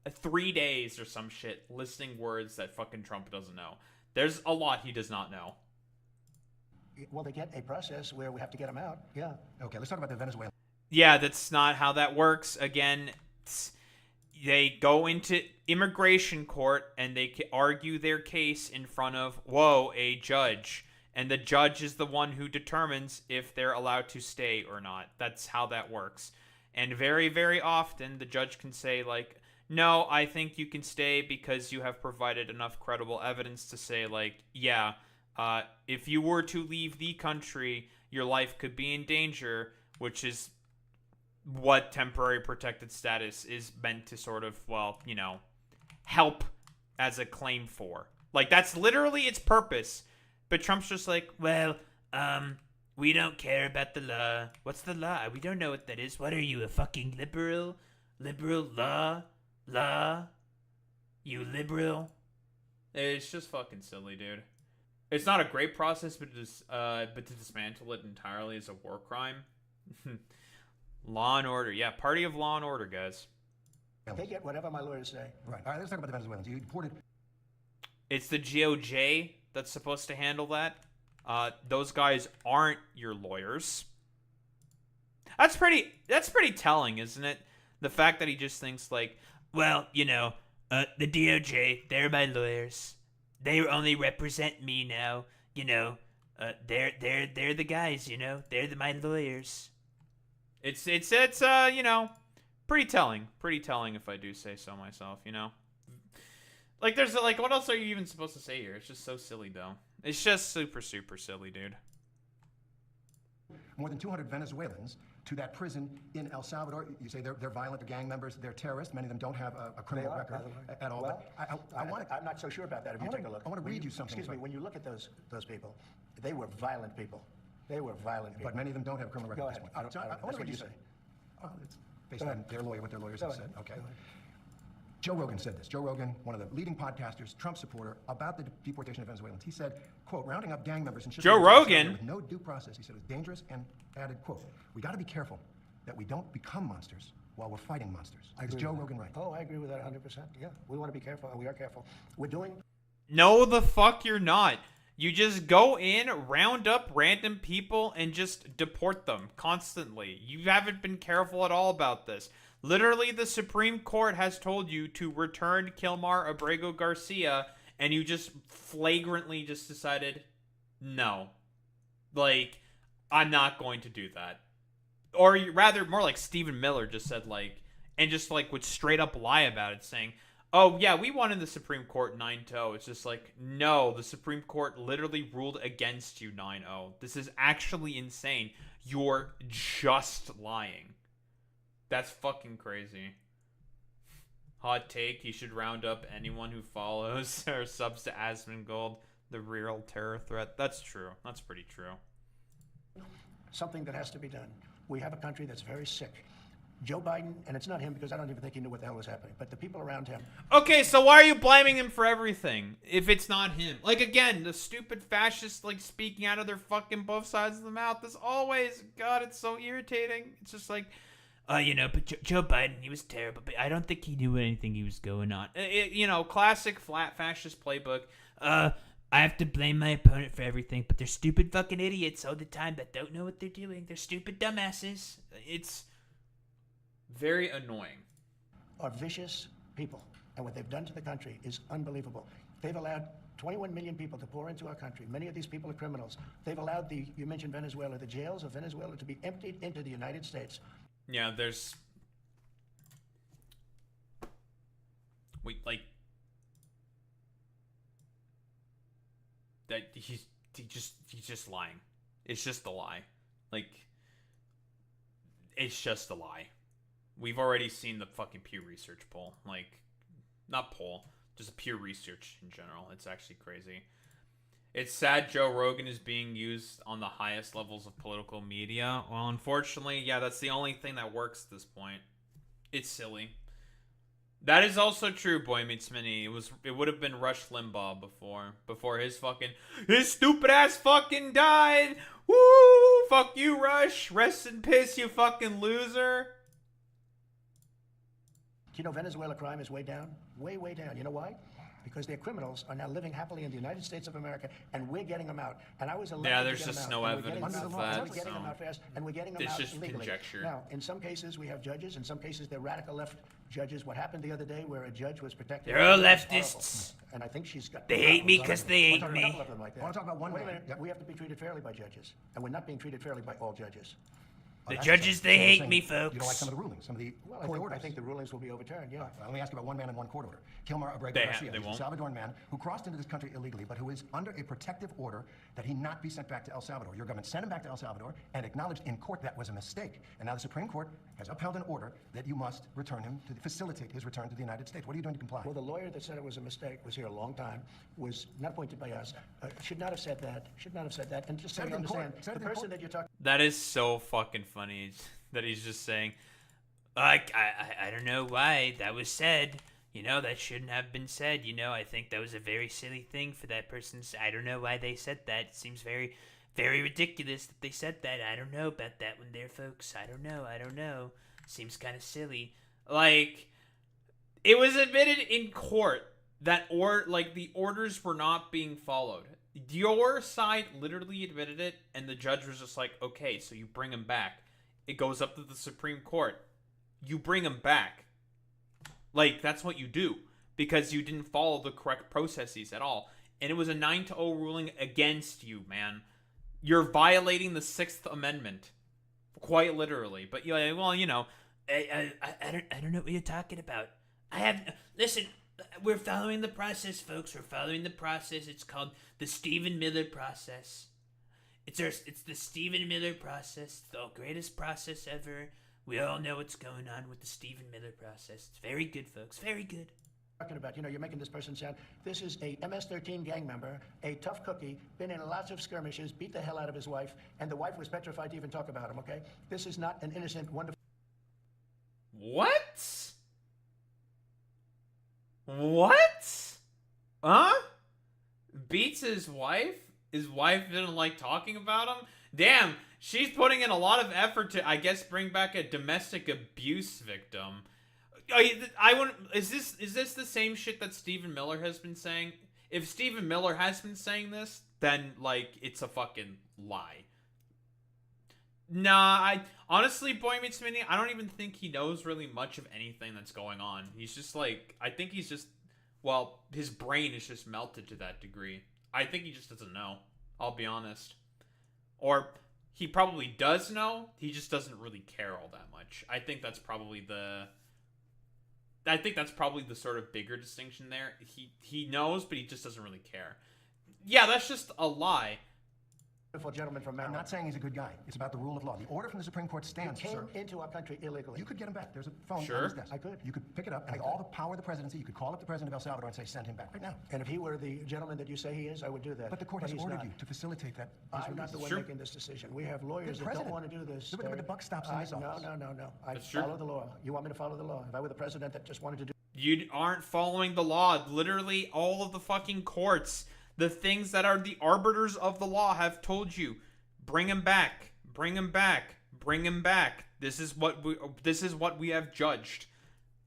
3 days or some shit listing words that fucking Trump doesn't know. There's a lot he does not know. Well, they get a process where we have to get them out. Yeah. Okay, let's talk about the Venezuelan. Yeah, that's not how that works. Again, they go into immigration court and they argue their case in front of, a judge. And the judge is the one who determines if they're allowed to stay or not. That's how that works. And very, very often, the judge can say, like, no, I think you can stay because you have provided enough credible evidence to say, like, yeah, if you were to leave the country, your life could be in danger, which is what temporary protected status is meant to sort of, well, you know, help as a claim for. Like, that's literally its purpose. But Trump's just like, well, we don't care about the law. What's the law? We don't know what that is. What are you, a fucking liberal? Liberal law? Law? You liberal? It's just fucking silly, dude. It's not a great process, but to dismantle it entirely is a war crime. Law and order. Yeah, party of law and order, guys. They get whatever my lawyers say. Right. All right, let's talk about the Venezuelans. You deported. It's the DOJ that's supposed to handle that. Those guys aren't your lawyers. That's pretty telling, isn't it? The fact that he just thinks like, well, you know, the DOJ, they're my lawyers. They only represent me now. You know, they're the guys. You know, they're my lawyers. It's you know, pretty telling if I do say so myself. You know. Like, there's, like, what else are you even supposed to say here? It's just so silly, though. It's just super, super silly, dude. More than 200 Venezuelans to that prison in El Salvador. You say they're violent, they're gang members, they're terrorists. Many of them don't have a criminal record at all. Well, but I'm not so sure about that. If you take a look. I want to read you something. Excuse me. When you look at those people, they were violent people. They were violent people. But many of them don't have a criminal record Go at this ahead. point. I I want to read you say. Oh, it's based on their lawyer, what their lawyers have said. Okay. Go ahead. Joe Rogan said this. Joe Rogan, one of the leading podcasters, Trump supporter, about the deportation of Venezuelans. He said, quote, rounding up gang members and shipping Joe them to El Salvador Rogan? with no due process, he said, it was dangerous, and added, quote, we got to be careful that we don't become monsters while we're fighting monsters. Is Joe Rogan right? Oh, I agree with that 100%. Yeah, we want to be careful, and we are careful. We're doing... No, the fuck you're not. You just go in, round up random people, and just deport them constantly. You haven't been careful at all about this. Literally, the Supreme Court has told you to return Kilmar Abrego Garcia, and you just flagrantly just decided, no. Like, I'm not going to do that. Or rather, more like Stephen Miller just said, like, and just, like, would straight up lie about it, saying, oh, yeah, we won in the Supreme Court 9-0. It's just like, no, the Supreme Court literally ruled against you 9-0. This is actually insane. You're just lying. That's fucking crazy. Hot take, he should round up anyone who follows or subs to Asmongold, the real terror threat. That's true. That's pretty true. Something that has to be done. We have a country that's very sick. Joe Biden, and it's not him because I don't even think he knew what the hell was happening, but the people around him. Okay, so why are you blaming him for everything if it's not him? Like, again, the stupid fascists, like, speaking out of their fucking both sides of the mouth is always, God, it's so irritating. It's just like, you know, but Joe Biden, he was terrible, but I don't think he knew anything he was going on. You know, classic flat fascist playbook. I have to blame my opponent for everything, but they're stupid fucking idiots all the time that don't know what they're doing. They're stupid dumbasses. It's very annoying. Are vicious people, and what they've done to the country is unbelievable. They've allowed 21 million people to pour into our country. Many of these people are criminals. They've allowed you mentioned Venezuela, the jails of Venezuela to be emptied into the United States. Yeah, there's... like... That he's just lying. It's just a lie. Like, it's just a lie. We've already seen the fucking Pew Research poll. Like, not poll, just Pew Research in general. It's actually crazy. It's sad Joe Rogan is being used on the highest levels of political media. Well, unfortunately, yeah, that's the only thing that works at this point. It's silly. That is also true, Boy Meets Mini. It would have been Rush Limbaugh before his stupid ass fucking died. Woo! Fuck you, Rush. Rest in piss, you fucking loser. You know, Venezuela crime is way down, way down. You know why? Because their criminals are now living happily in the United States of America, and we're getting them out. And I was elected. Yeah, there's to get just them no out, and evidence of we're that. getting them out fast, and we're getting them It's out just legally. conjecture. Now, in some cases, we have judges. In some cases, they're radical left judges. What happened the other day, where a judge was protected? They're all was leftists. horrible. And I think she's got. They hate me because they hate A me. couple of them like that. I want to talk about one Wait a man. minute. Yep. We have to be treated fairly by judges, and we're not being treated fairly by all judges. The That's judges, so they you're hate saying me, You don't like folks. some of the rulings, some of the Well, court orders. I think the rulings will be overturned. Yeah. Let me ask you about one man and one court order. Kilmar Abrego They Garcia, he's a won't. Salvadoran man who crossed into this country illegally, but who is under a protective order that he not be sent back to El Salvador. Your government sent him back to El Salvador and acknowledged in court that was a mistake. And now the Supreme Court has upheld an order that you must return him to facilitate his return to the United States. What are you doing to comply? Well, the lawyer that said it was a mistake was here a long time, was not appointed by us, should not have said that, And just so Said you it in court. understand, Said it the in person court. that you're talking That is so fucking funny that he's just saying, I don't know why that was said. You know, that shouldn't have been said. You know, I think that was a very silly thing for that person. I don't know why they said that. It seems very, very ridiculous that they said that. I don't know about that one there, folks. I don't know. Seems kind of silly. Like, it was admitted in court that the orders were not being followed. Your side literally admitted it, and the judge was just like, okay, so you bring him back. It goes up to the Supreme Court. You bring him back. Like, that's what you do. Because you didn't follow the correct processes at all. And it was a 9-0 ruling against you, man. You're violating the 6th Amendment. Quite literally. But, yeah, well, you know, I don't know what you're talking about. Listen, we're following the process, folks. We're following the process. It's called the Stephen Miller process. It's the Stephen Miller process. The greatest process ever. We all know what's going on with the Stephen Miller process. It's very good, folks. Very good. about. You know, you're making this person sound. This is a MS-13 gang member, a tough cookie, been in lots of skirmishes, beat the hell out of his wife, and the wife was petrified to even talk about him, okay? This is not an innocent, wonderful... What? What? Huh? Beats his wife? His wife didn't like talking about him? Damn, she's putting in a lot of effort to, I guess, bring back a domestic abuse victim. Is this the same shit that Stephen Miller has been saying? If Stephen Miller has been saying this, then, like, it's a fucking lie. Nah, honestly, Boy Meets Mini, I don't even think he knows really much of anything that's going on. He's just like, I think he's just, well, his brain is just melted to that degree. I think he just doesn't know. I'll be honest. Or he probably does know, he just doesn't really care all that much. I think that's probably the sort of bigger distinction there. He knows, but he just doesn't really care. Yeah, that's just a lie. Beautiful gentleman from I'm Maryland. not saying he's a good guy. It's about the rule of law. The order from the Supreme Court stands, Came sir. into our country illegally. You could get him back. There's a phone Sure. on his desk. I could. You could pick it up, and with all the power of the presidency, you could call up the president of El Salvador and say, send him back right now. And if he were the gentleman that you say he is, I would do that. But the court has he's ordered not. you to facilitate that. I'm not the one Sure. making this decision. We have lawyers The that don't president. want to do this. But the buck stops in this office. No. I That's true. follow the law. You want me to follow the law? If I were the president that just wanted to do... You aren't following the law. Literally, all of the fucking courts, the things that are the arbiters of the law have told you. Bring him back. Bring him back. Bring him back. This is what we have judged.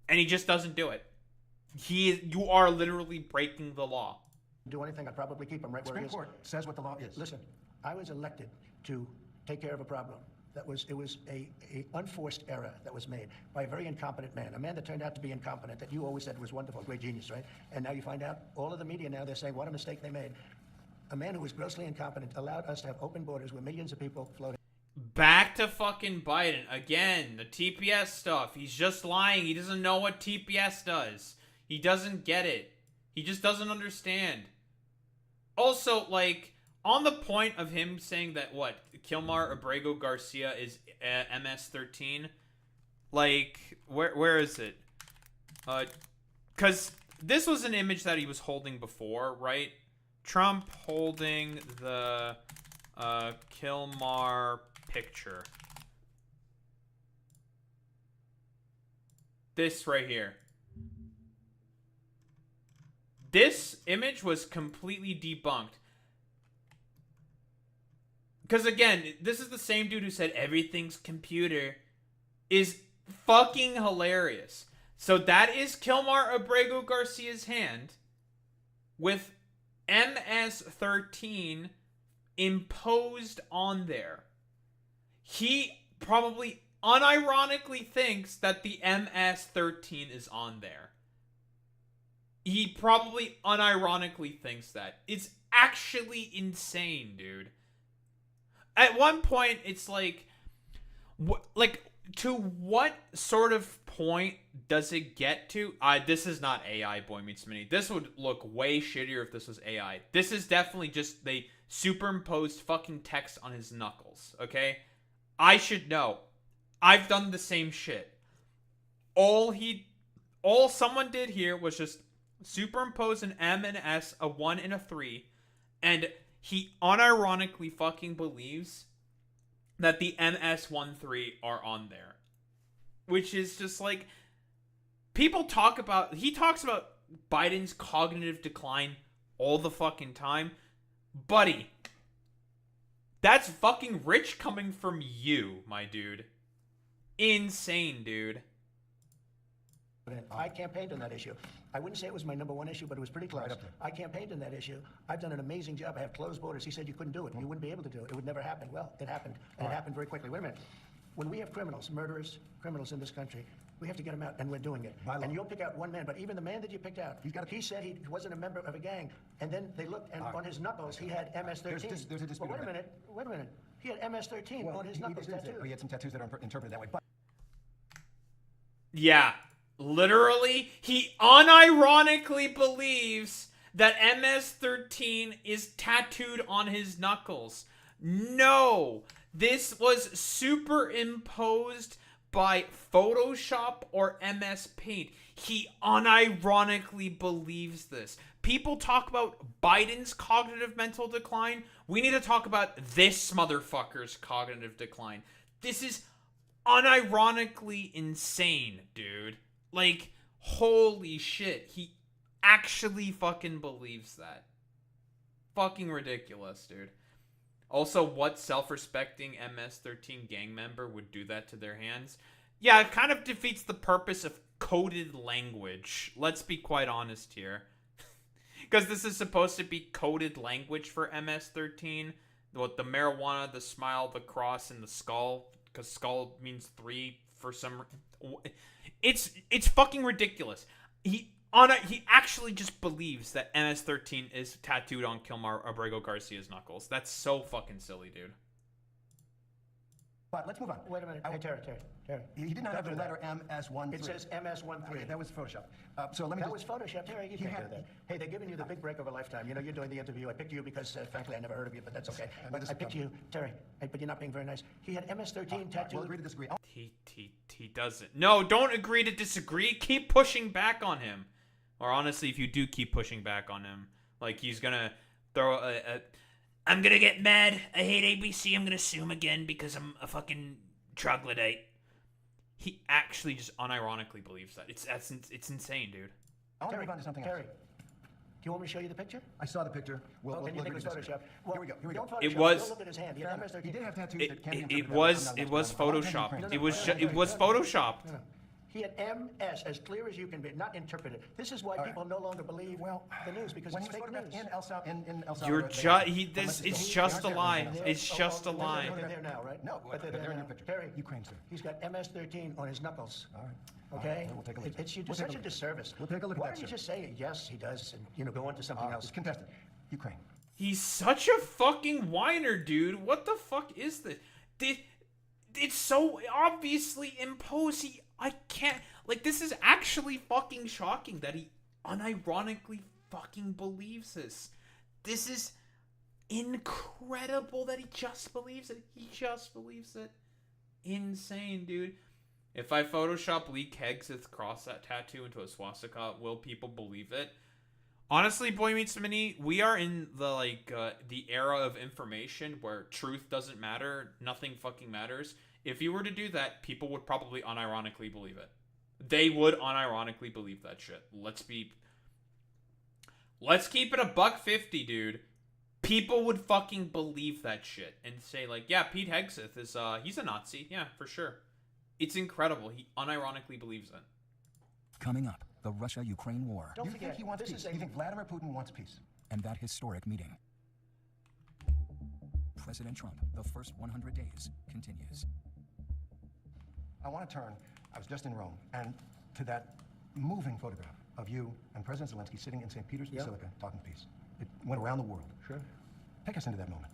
And he just doesn't do it. You are literally breaking the law. do anything, I'd probably keep him right where he Supreme is. Court says what the law is. Listen, I was elected to take care of a problem. It was a unforced error that was made by a very incompetent man, a man that turned out to be incompetent, that you always said was wonderful, great genius, right? And now you find out, all of the media now, they're saying what a mistake they made. A man who was grossly incompetent allowed us to have open borders where millions of people floated. Back to fucking Biden. Again, the TPS stuff. He's just lying. He doesn't know what TPS does. He doesn't get it. He just doesn't understand. Also, like, on the point of him saying that, what, Kilmar Abrego Garcia is MS-13, like, where is it? Because this was an image that he was holding before, right? Trump holding the Kilmar picture. This right here. This image was completely debunked. Because again, this is the same dude who said everything's computer. Is fucking hilarious. So that is Kilmar Abrego Garcia's hand with MS-13 imposed on there. He probably unironically thinks that the MS-13 is on there. He probably unironically thinks that. It's actually insane, dude. At one point, it's like, to what sort of point does it get to? This is not AI, Boy Meets Mini. This would look way shittier if this was AI. This is definitely just they superimposed fucking text on his knuckles, okay? I should know. I've done the same shit. All someone did here was just superimpose an M and S, a 1 and a 3, and he unironically fucking believes that the MS-13 are on there. Which is just like, people talk about, he talks about Biden's cognitive decline all the fucking time. Buddy, that's fucking rich coming from you, my dude. Insane, dude. I campaigned on that issue. I wouldn't say it was my #1 issue, but it was pretty close. I campaigned on that issue. I've done an amazing job. I have closed borders. He said you couldn't do it. You wouldn't be able to do it. It would never happen. Well, it happened. And it happened very quickly. Wait a minute. When we have criminals, murderers, criminals in this country, we have to get them out, and we're doing it. And you'll pick out one man, but even the man that you picked out, he said he wasn't a member of a gang. And then they looked, and on his knuckles, he had MS-13. There's a dispute. Well, wait a minute. He had MS-13 on his knuckles tattooed. He had some tattoos that are interpreted that way. But yeah. Literally, he unironically believes that MS-13 is tattooed on his knuckles. No, this was superimposed by Photoshop or MS Paint. He unironically believes this. People talk about Biden's cognitive mental decline. We need to talk about this motherfucker's cognitive decline. This is unironically insane, dude. Like, holy shit. He actually fucking believes that. Fucking ridiculous, dude. Also, what self-respecting MS-13 gang member would do that to their hands? Yeah, it kind of defeats the purpose of coded language. Let's be quite honest here. Because this is supposed to be coded language for MS-13. What, the marijuana, the smile, the cross, and the skull. Because skull means 3 for some... It's fucking ridiculous. He actually just believes that MS-13 is tattooed on Kilmar Abrego Garcia's knuckles. That's so fucking silly, dude. But let's move on. Wait a minute. Hey, Terry. He did not have the letter MS-13. It says MS-13. Okay, that was Photoshop. So let me That was Photoshop. Terry, you can't do that. Hey, they're giving you the big break of a lifetime. You know, you're doing the interview. I picked you because, frankly, I never heard of you, but that's okay. But I picked you, Terry. But you're not being very nice. He had MS-13 tattooed. We'll agree to disagree. He doesn't. No, don't agree to disagree. Keep pushing back on him. Or honestly, if you do keep pushing back on him, like he's gonna throw I'm gonna get mad. I hate ABC. I'm gonna sue him again because I'm a fucking troglodyte. He actually just unironically believes that. It's insane, dude. I want to move on to something else. Terry, do you want me to show you the picture? I saw the picture. Well, then you think it was Photoshop? Well, here we go. Don't Photoshop. It was. Don't look at his hand. He had MS-13. He did have tattoos that can be It was Photoshopped. It was photoshopped. He had MS, as clear as you can be, not interpreted. This is why people no longer believe the news, because when it's he was fake photographed news. in El Salvador, You're it's just a lie. It's just a They're lie. there now, right? No, But they're they're there in now. your picture. Perry, Ukraine, sir. he's got MS-13 on his knuckles. All right. Okay? We'll take a look. It's you do We'll take such a a look. disservice. We'll take a look at Why that, don't you sir. just say, yes, he does, and, go on to something else? It's contested. Ukraine. He's such a fucking whiner, dude. What the fuck is this? It's so obviously imposed. I can't. Like, this is actually fucking shocking that he unironically fucking believes this. This is incredible that he just believes it. He just believes it. Insane, dude. If I Photoshop Lee Kegs's cross that tattoo into a swastika, will people believe it? Honestly, Boy Meets Mini, we are in the era of information where truth doesn't matter, nothing fucking matters. If you were to do that, people would probably unironically believe it. They would unironically believe that shit. Let's keep it $1.50, dude. People would fucking believe that shit and say like, yeah, Pete Hegseth is he's a Nazi, yeah, for sure. It's incredible. He unironically believes it. Coming up, the Russia-Ukraine war. Don't You forget, think he wants this peace? is You think Vladimir Putin wants peace? And that historic meeting. President Trump, the first 100 days, continues. I want to turn, I was just in Rome, and to that moving photograph of you and President Zelensky sitting in St. Peter's Basilica talking peace. It went around the world. Sure. Take us into that moment.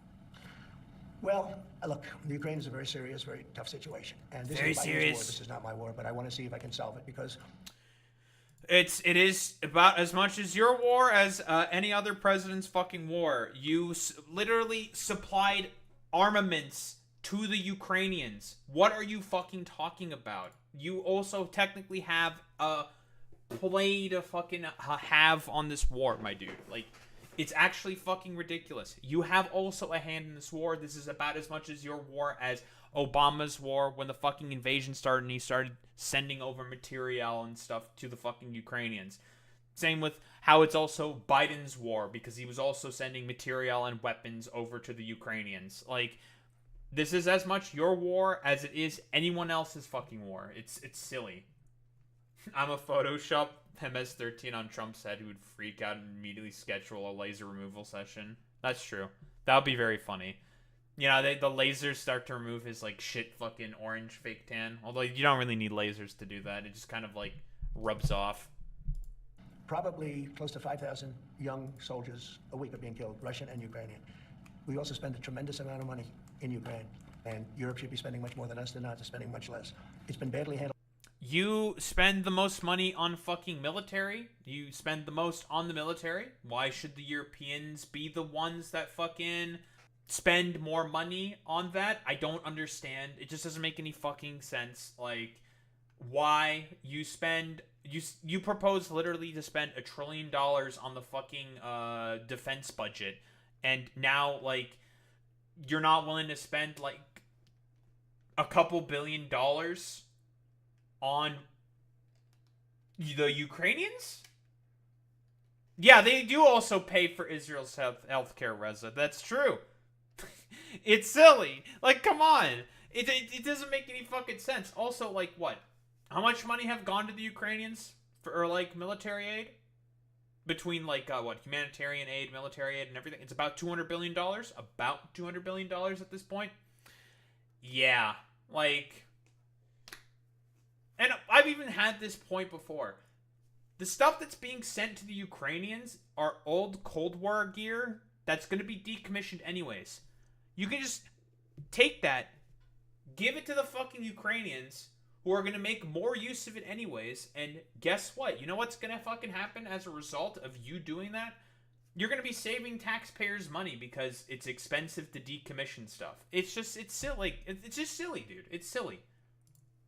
Well, look, the Ukraine is a very serious, very tough situation. And this Very is Biden's serious. war. This is not my war, but I want to see if I can solve it because It is about as much as your war as any other president's fucking war. You literally supplied armaments to the Ukrainians. What are you fucking talking about? You also technically have a play to fucking have on this war, my dude. Like, it's actually fucking ridiculous. You have also a hand in this war. This is about as much as your war as Obama's war when the fucking invasion started and he started sending over material and stuff to the fucking Ukrainians. Same with how it's also Biden's war because he was also sending material and weapons over to the Ukrainians. Like, this is as much your war as it is anyone else's fucking war. It's silly. I'm a Photoshop MS-13 on Trump's head who would freak out and immediately schedule a laser removal session. That's true. That would be very funny. You know, the lasers start to remove his, like, shit fucking orange fake tan. Although you don't really need lasers to do that. It just kind of, like, rubs off. probably close to 5,000 young soldiers a week are being killed, Russian and Ukrainian. We also spend a tremendous amount of money in Ukraine, and Europe should be spending much more than us. They're not. They're spending much less. It's been badly handled. You spend the most money on fucking military. You spend the most on the military. Why should the Europeans be the ones that fucking spend more money on that? I don't understand. It just doesn't make any fucking sense. Like, why you spend... You propose literally to spend $1 trillion on the fucking defense budget, and now, like, you're not willing to spend, like, a couple $1 billion on the Ukrainians? Yeah, they do also pay for Israel's healthcare, Reza. That's true. It's silly. Like, come on. It doesn't make any fucking sense. Also, like, what? How much money have gone to the Ukrainians for, like, military aid? Between, like, humanitarian aid, military aid, and everything. It's about $200 billion? About $200 billion at this point? Yeah. Like... And I've even had this point before. The stuff that's being sent to the Ukrainians are old Cold War gear that's going to be decommissioned anyways. You can just take that, give it to the fucking Ukrainians, who are going to make more use of it anyways, and guess what? You know what's going to fucking happen as a result of you doing that? You're going to be saving taxpayers money because it's expensive to decommission stuff. It's silly. It's just silly, dude. It's silly.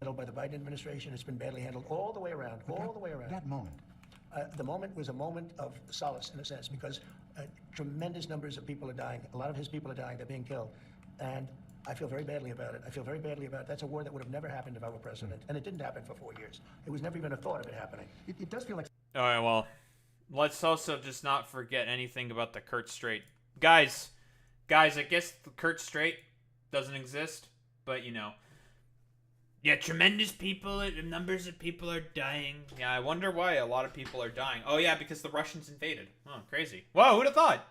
Handled by the Biden administration. It's been badly handled all the way around, all the way around. That moment. The moment was a moment of solace, in a sense, because tremendous numbers of people are dying. A lot of his people are dying. They're being killed. And I feel very badly about it. I feel very badly about it. That's a war that would have never happened if I were president. And it didn't happen for 4 years. It was never even a thought of it happening. It does feel like... All right, well, let's also just not forget anything about the Kurt Strait. Guys, I guess the Kurt Strait doesn't exist, but, you know... Yeah, tremendous people, numbers of people are dying. Yeah, I wonder why a lot of people are dying. Oh yeah, because the Russians invaded. Oh, crazy. Whoa, who'd have thought?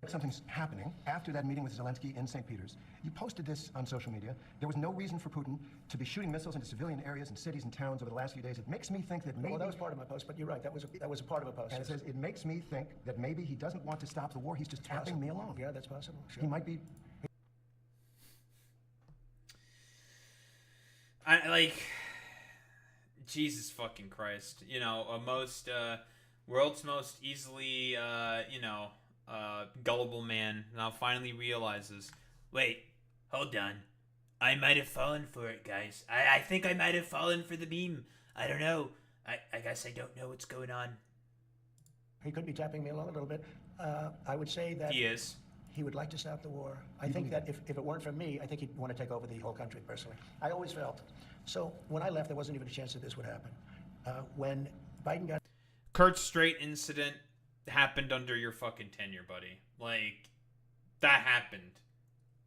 Something's happening after that meeting with Zelensky in St. Peters. You posted this on social media. There was no reason for Putin to be shooting missiles into civilian areas and cities and towns over the last few days. It makes me think that maybe... Well, that was part of my post, but you're right. That was a part of a post. And it says, it makes me think that maybe he doesn't want to stop the war. He's just tapping me along. Yeah, that's possible. Sure. He might be... Jesus fucking Christ. You know, world's most easily, gullible man now finally realizes, wait, hold on. I might have fallen for it, guys. I think I might have fallen for the meme. I don't know. I guess I don't know what's going on. He could be tapping me along a little bit. I would say that... He is. He would like to stop the war. I think that if it weren't for me, I think he'd want to take over the whole country, personally. I always felt. So when I left, there wasn't even a chance that this would happen. When Biden got... Kurt Strait incident happened under your fucking tenure, buddy. Like, that happened.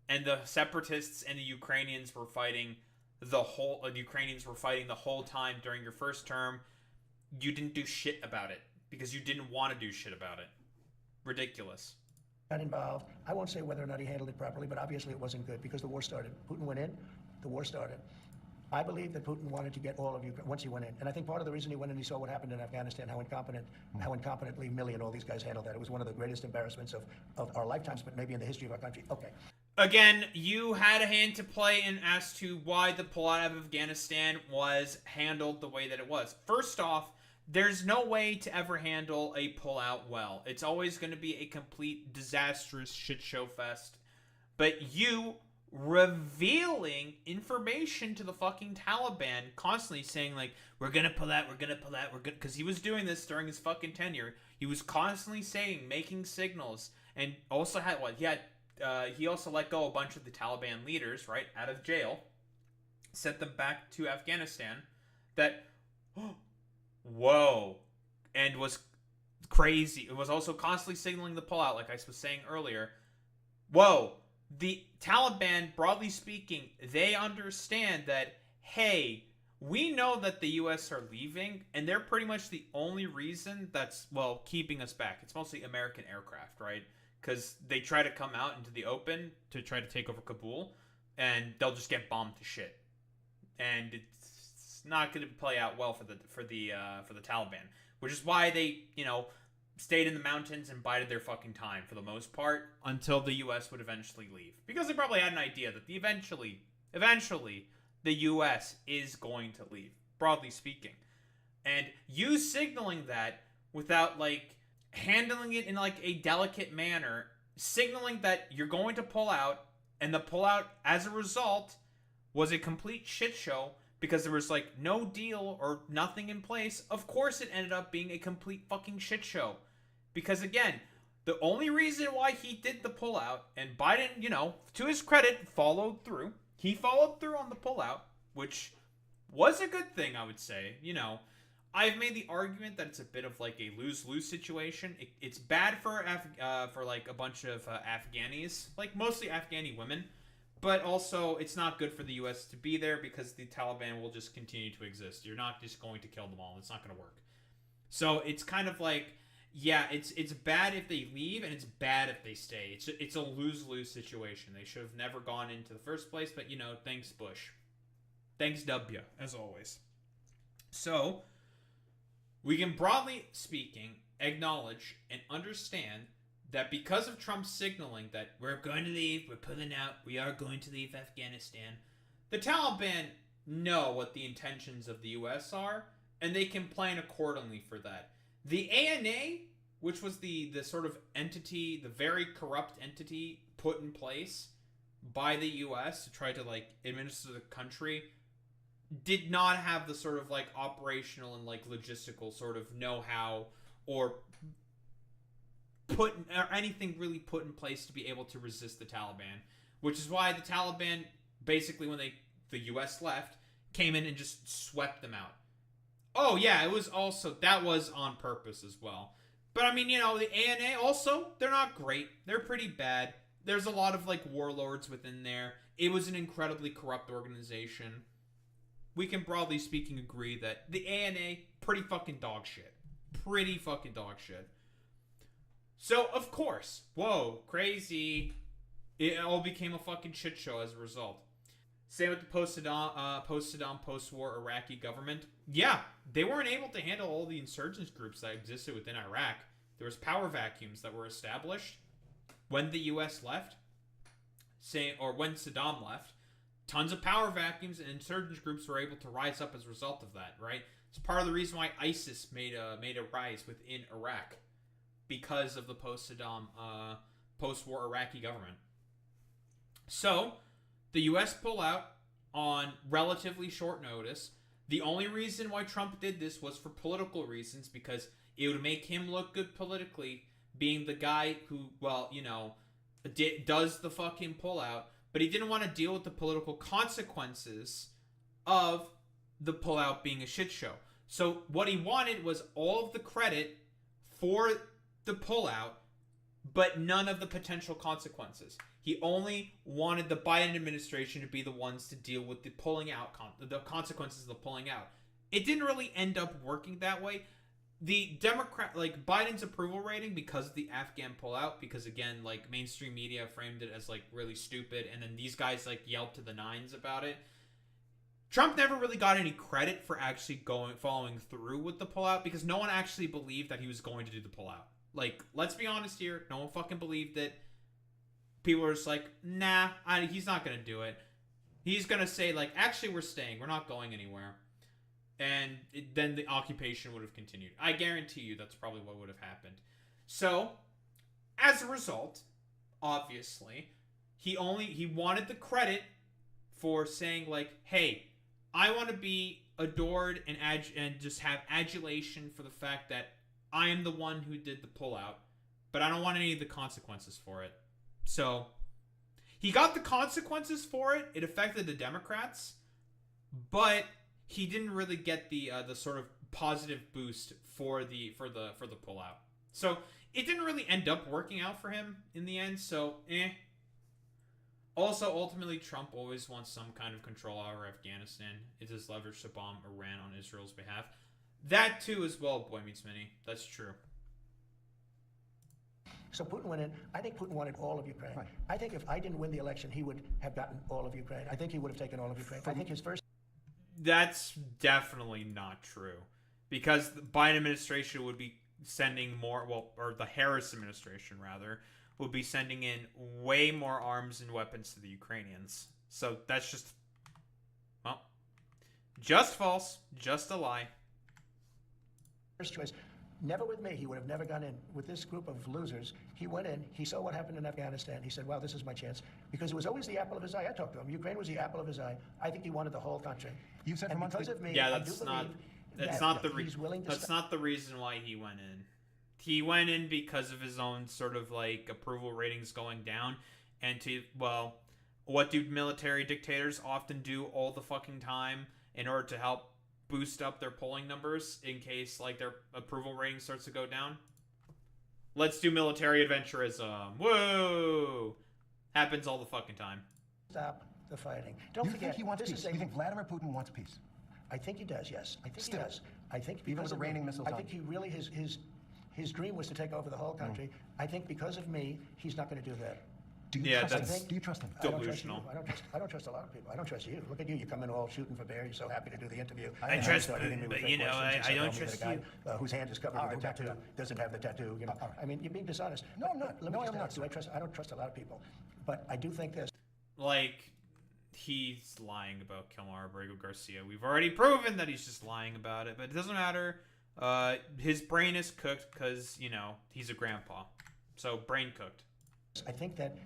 And the separatists and the Ukrainians were fighting the whole time during your first term. You didn't do shit about it because you didn't want to do shit about it. Ridiculous. Got involved. I won't say whether or not he handled it properly, but obviously it wasn't good because the war started. Putin went in, the war started. I believe that Putin wanted to get all of Ukraine once he went in. And I think part of the reason he went in, he saw what happened in Afghanistan, how incompetently Milley and all these guys handled that. It was one of the greatest embarrassments of our lifetimes, but maybe in the history of our country. Okay. Again, you had a hand to play in as to why the pullout of Afghanistan was handled the way that it was. First off, there's no way to ever handle a pullout well. It's always going to be a complete disastrous shit show fest. But you revealing information to the fucking Taliban, constantly saying like, we're gonna pull out, because he was doing this during his fucking tenure. He was constantly saying, making signals, and also had he also let go a bunch of the Taliban leaders, right, out of jail, sent them back to Afghanistan, that, whoa, and was crazy. It was also constantly signaling the pullout, like I was saying earlier. Whoa. The Taliban, broadly speaking, they understand that, hey, we know that the U.S. are leaving, and they're pretty much the only reason that's, well, keeping us back. It's mostly American aircraft, right? Because they try to come out into the open to try to take over Kabul, and they'll just get bombed to shit. And it's not going to play out well for the Taliban, which is why they, stayed in the mountains and bided their fucking time for the most part until the U.S. would eventually leave. Because they probably had an idea that eventually, the U.S. is going to leave, broadly speaking. And you signaling that without, handling it in, a delicate manner, signaling that you're going to pull out, and the pullout, as a result, was a complete shit show because there was, no deal or nothing in place. Of course it ended up being a complete fucking shit show. Because, again, the only reason why he did the pullout, and Biden, to his credit, followed through. He followed through on the pullout, which was a good thing, I would say. I've made the argument that it's a bit of, a lose-lose situation. It's bad for a bunch of Afghanis, mostly Afghani women. But also, it's not good for the U.S. to be there because the Taliban will just continue to exist. You're not just going to kill them all. It's not going to work. So it's kind of yeah, it's bad if they leave, and it's bad if they stay. It's a lose-lose situation. They should have never gone into the first place, but, thanks, Bush. Thanks, W, as always. So, we can, broadly speaking, acknowledge and understand that because of Trump's signaling that we're going to leave, we're pulling out, we are going to leave Afghanistan, the Taliban know what the intentions of the U.S. are, and they can plan accordingly for that. The ANA, which was the sort of entity, the very corrupt entity put in place by the U.S. to try to, administer the country, did not have the sort of, operational and, logistical sort of know-how or anything really put in place to be able to resist the Taliban. Which is why the Taliban, basically when the U.S. left, came in and just swept them out. Oh, yeah, that was on purpose as well. But, I mean, the ANA also, they're not great. They're pretty bad. There's a lot of, warlords within there. It was an incredibly corrupt organization. we can broadly speaking agree that the ANA, pretty fucking dog shit. Pretty fucking dog shit. So, of course, whoa, crazy. It all became a fucking shit show as a result. Same with the post-Saddam, post-war Iraqi government. Yeah, they weren't able to handle all the insurgents groups that existed within Iraq. There was power vacuums that were established when the U.S. left, or when Saddam left. Tons of power vacuums and insurgent groups were able to rise up as a result of that, right? It's part of the reason why ISIS made a rise within Iraq, because of the post-Saddam, post-war Iraqi government. So, the U.S. pull out on relatively short notice. The only reason why Trump did this was for political reasons, because it would make him look good politically, being the guy who, well, you know, does the fucking pullout, but he didn't want to deal with the political consequences of the pullout being a shit show. So what he wanted was all of the credit for the pullout, but none of the potential consequences. He only wanted the Biden administration to be the ones to deal with the pulling out, the consequences of the pulling out. It didn't really end up working that way. The Democrat, like Biden's approval rating, because of the Afghan pullout, because again, like mainstream media framed it as like really stupid, and then these guys like yelled to the nines about it. Trump never really got any credit for actually following through with the pullout, because no one actually believed that he was going to do the pullout. Like, let's be honest here, no one fucking believed it. People were just like, nah, he's not gonna do it. He's gonna say like, actually, we're staying, we're not going anywhere. And then the occupation would have continued. I guarantee you that's probably what would have happened. So, as a result, obviously, he wanted the credit for saying like, hey, I want to be adored and just have adulation for the fact that I am the one who did the pullout, but I don't want any of the consequences for it. So, he got the consequences for it. It affected the Democrats, but he didn't really get the sort of positive boost for the pullout. So it didn't really end up working out for him in the end. So Also, ultimately, Trump always wants some kind of control over Afghanistan. It has leveraged to bomb Iran on Israel's behalf. That too, as well, Boy Meets Mini. That's true. So Putin went in. I think Putin wanted all of Ukraine. Right. I think if I didn't win the election, he would have gotten all of Ukraine. I think he would have taken all of Ukraine. I think his first... That's definitely not true. Because the Biden administration would be sending more, or the Harris administration, rather, would be sending in way more arms and weapons to the Ukrainians. So that's just, well, just false. Just a lie. First choice. Never with me. He would have never gone in. With this group of losers, he went in. He saw what happened in Afghanistan. He said, wow, this is my chance. Because it was always the apple of his eye. I talked to him. Ukraine was the apple of his eye. I think he wanted the whole country. You said for months. Because of me, yeah, I that's do not. believe That's that not the. he's willing to that's not the reason why he went in. He went in because of his own sort of like approval ratings going down, and to, well, what do military dictators often do all the fucking time in order to help boost up their polling numbers in case like their approval rating starts to go down? Let's do military adventurism. Whoa! Happens all the fucking time. Stop the fighting. Don't You forget, think he wants this peace? is a... You think Vladimir Putin wants peace? I think he does, yes. I think Still. he does. I think Even because with the of me, raining missiles I on. think he really, his dream was to take over the whole country. I think because of me, he's not going to do that. Do you Yeah, trust that's- him? Do you trust him? I don't trust you. Delusional. I don't trust a lot of people. I don't trust you. Look at you. You come in all shooting for bear. You're so happy to do the interview. I And trust start hitting me Putin, with but, fake you know, questions and I say, don't "Tell me trust that a you." guy, whose hand is covered All with right, a we'll tattoo back it doesn't have the tattoo. You know, all right. I mean, you're being dishonest. No, I'm not. Let me No, just I'm ask, not. I don't trust a lot of people, but I do think this. Like, he's lying about Kilmar Abrego Garcia. We've already proven that he's just lying about it, but it doesn't matter. His brain is cooked because, you know, he's a grandpa. So, brain cooked. I think that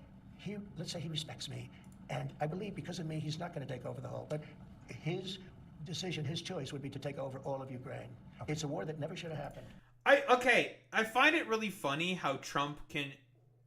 let's say he respects me, and I believe because of me, he's not going to take over the whole. But his decision, his choice would be to take over all of Ukraine. Okay. It's a war that never should have happened. I find it really funny how Trump can,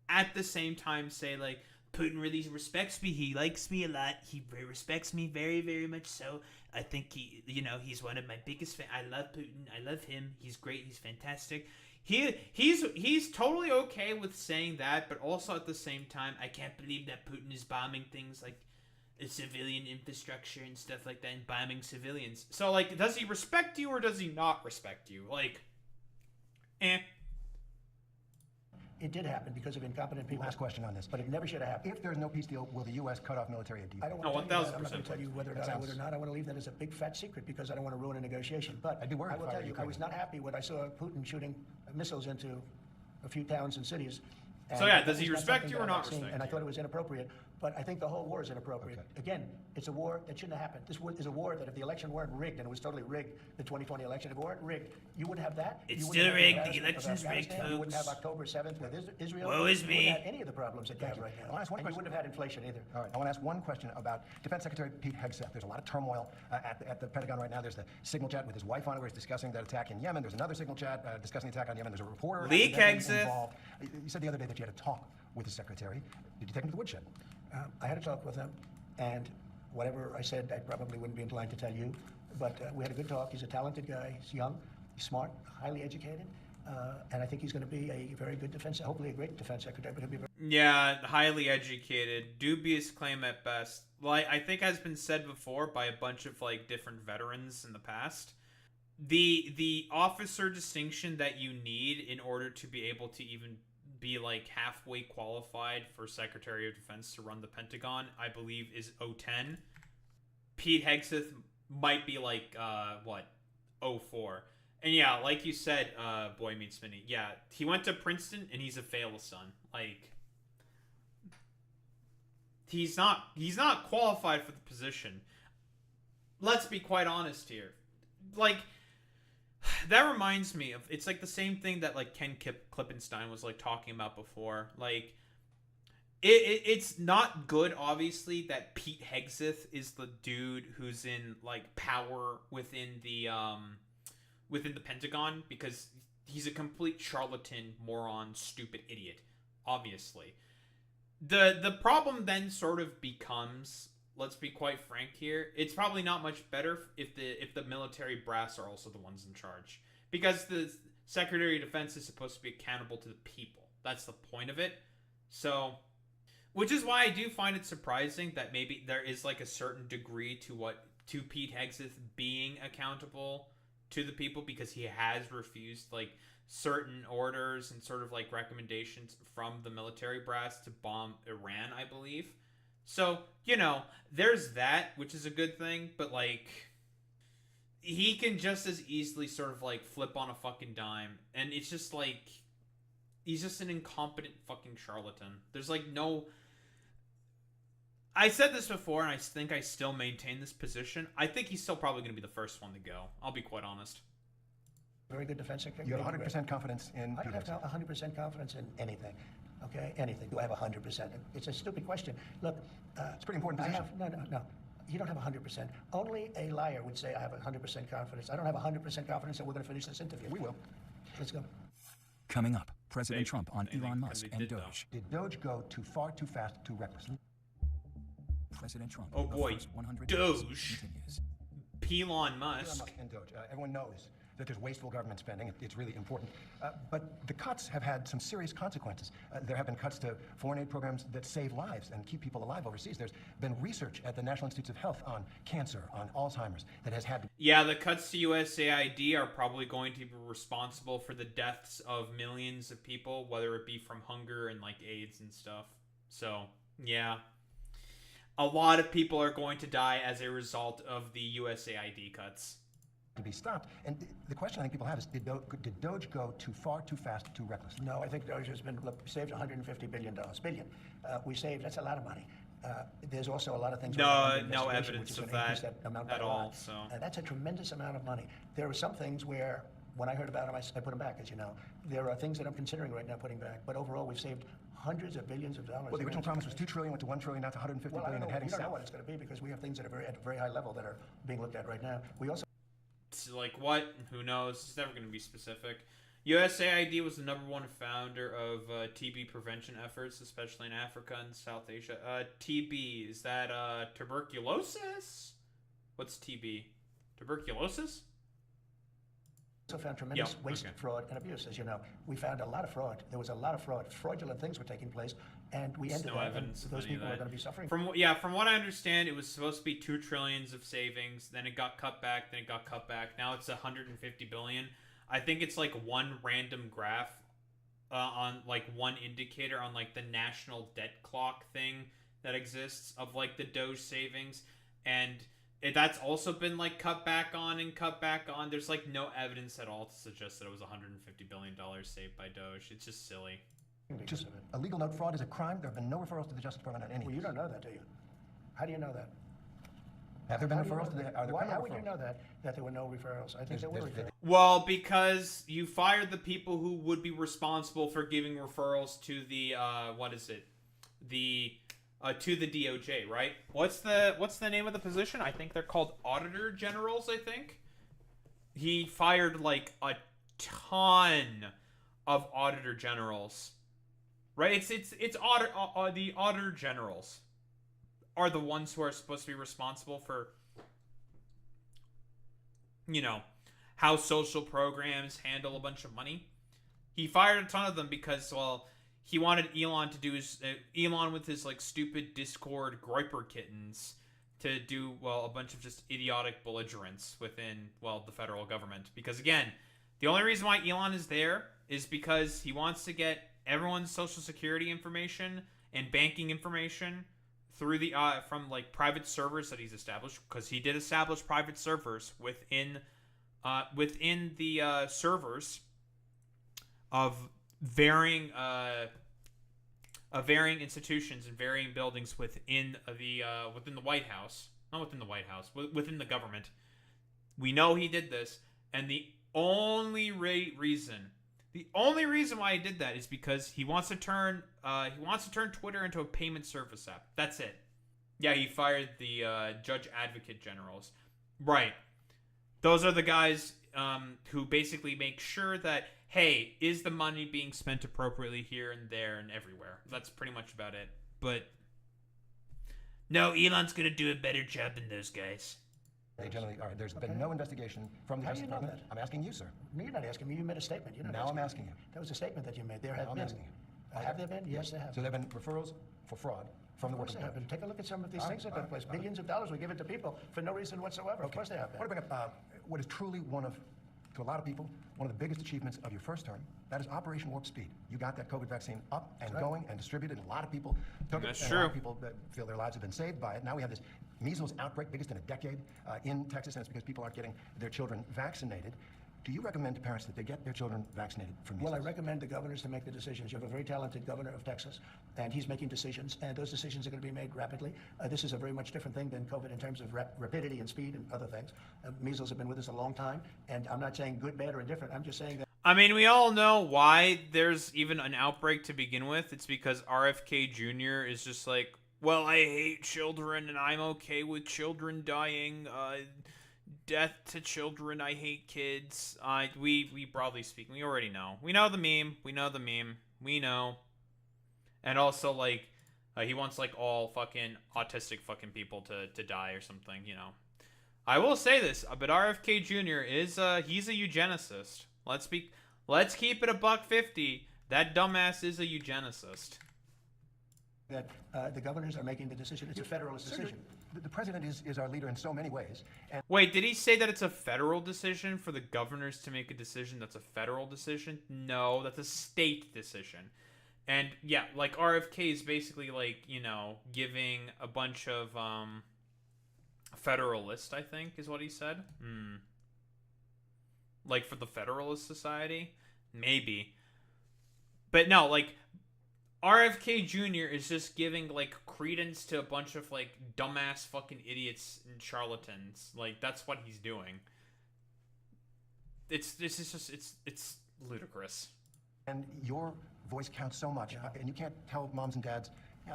at the same time, say like, Putin really respects me. He likes me a lot. He respects me very, very much so. I think he's one of my biggest fans. I love Putin. I love him. He's great. He's fantastic. He's totally okay with saying that, but also at the same time, I can't believe that Putin is bombing things. Like, civilian infrastructure and stuff like that and bombing civilians. So, like, does he respect you or does he not respect you? Like, It did happen because of incompetent people. Last question on this. But it never should have happened. If there's no peace deal, will the U.S. cut off military aid? I don't No, want to tell you that. I'm not 1000% going to tell you whether or not I would or not. I want to leave that as a big fat secret because I don't want to ruin a negotiation. But I'd be worried I will if I tell were you, I Ukraine. was not happy when I saw Putin shooting missiles into a few towns and cities. So yeah, And does he it's not respect something you that or I not like seeing, respect And I you? thought it was inappropriate. But I think the whole war is inappropriate. Okay. Again, it's a war that shouldn't have happened. This is a war that if the election weren't rigged, and it was totally rigged, the 2020 election, if it weren't rigged, you wouldn't have that. It's You wouldn't still have rigged. The embarrassment of election's rigged, Afghanistan. You wouldn't have folks. October 7th with Israel. Woe is You me. wouldn't have any of the problems that you have right I now. wanna ask one And you question. wouldn't have had inflation either. All right, I want to ask one question about Defense Secretary Pete Hegseth. There's a lot of turmoil at the Pentagon right now. There's the signal chat with his wife on it where he's discussing that attack in Yemen. There's another signal chat discussing the attack on Yemen. There's a reporter Leak accidentally Hegseth. involved. You said the other day that you had a talk with the secretary. Did you take him to the woodshed? I had a talk with him, and whatever I said, I probably wouldn't be inclined to tell you. But we had a good talk. He's a talented guy. He's young, he's smart, highly educated, and I think he's going to be a very good defense, hopefully a great defense secretary. But he'll be very Yeah, highly educated, dubious claim at best. Like I think has been said before by a bunch of like different veterans in the past. The officer distinction that you need in order to be able to even be like halfway qualified for Secretary of Defense to run the Pentagon, I believe is 010. Pete Hegseth might be like 04. And yeah, like you said, Boy Meets Minnie, yeah, he went to Princeton and he's a fail son. Like he's not qualified for the position. Let's be quite honest here. Like that reminds me of it's like the same thing that like Ken Klippenstein was like talking about before. Like it's not good obviously that Pete Hegseth is the dude who's in like power within the Pentagon because he's a complete charlatan, moron, stupid idiot, obviously. The problem then sort of becomes, let's be quite frank here, it's probably not much better if the military brass are also the ones in charge. Because the Secretary of Defense is supposed to be accountable to the people. That's the point of it. So, which is why I do find it surprising that maybe there is like a certain degree to Pete Hegseth being accountable to the people because he has refused like certain orders and sort of like recommendations from the military brass to bomb Iran, I believe. So, you know, there's that, which is a good thing, but like he can just as easily sort of like flip on a fucking dime, and it's just like he's just an incompetent fucking charlatan. There's like no I said this before, and I think I still maintain this position. I think he's still probably going to be the first one to go. I'll be quite honest. very good defense secretary. You have 100% confidence in I Pete don't have Hegseth. 100% confidence in anything. Okay, anything. Do I have 100%? It's a stupid question. Look, It's a pretty important I position. have no. You don't have 100%. Only a liar would say I have 100% confidence. I don't have 100% confidence that we're going to finish this interview. We will. Let's go. Coming up, President They- Trump on they- Elon they Musk did, and though. Doge. Did Doge go too far, too fast, too recklessly? President Trump. Oh the boy, first 100 Doge. days continues. Elon Elon Musk. Musk and Doge. Everyone knows that there's wasteful government spending. It's really important. But the cuts have had some serious consequences. There have been cuts to foreign aid programs that save lives and keep people alive overseas. There's been research at the National Institutes of Health on cancer, on Alzheimer's, that has had to Yeah, the cuts to USAID are probably going to be responsible for the deaths of millions of people, whether it be from hunger and like AIDS and stuff. So, yeah. A lot of people are going to die as a result of the USAID cuts. be stopped. And the question I think people have is, did Doge go too far, too fast, too recklessly? No, I think Doge has been saved $150 billion. We saved, that's a lot of money. There's also a lot of things. No going on in the investigation, evidence which is of gonna increase that amount at by a lot. all, so. That's a tremendous amount of money. There are some things where, when I heard about them, I put them back, as you know. There are things that I'm considering right now putting back, but overall we've saved hundreds of billions of dollars. Well, the original promise was $2 trillion, went to $1 trillion, now to $150 Well, I billion, don't and know. heading We don't know south. what it's going to be because we have things that are at a very high level that are being looked at right now. We also It's like what? Who knows? It's never going to be specific. USAID was the #1 founder of TB prevention efforts, especially in Africa and South Asia. TB, is that tuberculosis? What's TB? Tuberculosis? also found tremendous waste, fraud, and abuse. As you know, we found a lot of fraud. There was a lot of fraud. Fraudulent things were taking place, and we ended that. And those people are going to be suffering. From what I understand, it was supposed to be $2 trillion of savings. Then it got cut back. Then it got cut back. Now it's 150 billion. I think it's like one random graph on like one indicator on like the national debt clock thing that exists of like the Doge savings, and that's also been like cut back on and cut back on. There's like no evidence at all to suggest that it was $150 billion saved by Doge. It's just silly. Just a legal note fraud is a crime. There have been no referrals to the Justice Department on any. Well, you don't know that, do you? How do you know that? Have there been referrals to the? How would you know that there were no referrals? I think there were referrals. Well, because you fired the people who would be responsible for giving referrals to the to the DOJ, right? What's the name of the position? I think they're called auditor generals, I think. He fired like a ton of auditor generals. Right? It's the auditor generals are the ones who are supposed to be responsible for, you know, how social programs handle a bunch of money. He fired a ton of them because, well, he wanted Elon to do his Elon with his like stupid Discord griper kittens to do, well, a bunch of just idiotic belligerence within, well, the federal government. Because again, the only reason why Elon is there is because he wants to get everyone's social security information and banking information through the from like private servers that he's established, because he did establish private servers within the servers of varying institutions and varying buildings within the White House, not within the White House, within the government. We know he did this, and the only reason why he did that is because he wants to turn Twitter into a payment service app. That's it. Yeah, he fired the judge advocate generals. Right. Those are the guys who basically make sure that, hey, is the money being spent appropriately here and there and everywhere? That's pretty much about it. But no, Elon's going to do a better job than those guys. They generally are. There's been no investigation from the Justice Department. I'm asking you, sir. No, you're not asking me. You made a statement. Now I'm asking you. That was a statement that you made. There have been. I'm asking you. Have there been? Yes, there have. So there have been referrals for fraud from the working class. Take a look at some of these things that took place. Billions of dollars were given to people for no reason whatsoever. Of course they have been. I want to bring up what is truly to a lot of people, one of the biggest achievements of your first term. That is Operation Warp Speed. You got that COVID vaccine up and going and distributed. A lot of people took it. That's and true. A lot of people that feel their lives have been saved by it. Now we have this measles outbreak, biggest in a decade in Texas, and it's because people aren't getting their children vaccinated. Do you recommend to parents that they get their children vaccinated for measles? Well, I recommend the governors to make the decisions. You have a very talented governor of Texas, and he's making decisions, and those decisions are going to be made rapidly. This is a very much different thing than COVID in terms of rapidity and speed and other things. Measles have been with us a long time, and I'm not saying good, bad, or indifferent. I'm just saying that. I mean, we all know why there's even an outbreak to begin with. It's because RFK Jr. is just like, well, I hate children, and I'm okay with children dying. Death to children, I hate kids. We broadly speaking, we already know. We know the meme. We know. And also, like, he wants, like, all fucking autistic fucking people to die or something, you know. I will say this, but RFK Jr. is, he's a eugenicist. Let's keep it $1.50. That dumbass is a eugenicist. That the governors are making the decision. It's a federalist decision. The president is our leader in so many ways. And wait, did he say that it's a federal decision for the governors to make a decision that's a federal decision? No, that's a state decision. And yeah, like RFK is basically like, you know, giving a bunch of Federalist, I think is what he said. Like for the Federalist Society? Maybe. But no, like RFK Jr. is just giving, like, credence to a bunch of, like, dumbass fucking idiots and charlatans. Like, that's what he's doing. It's ludicrous. And your voice counts so much, and you can't tell moms and dads,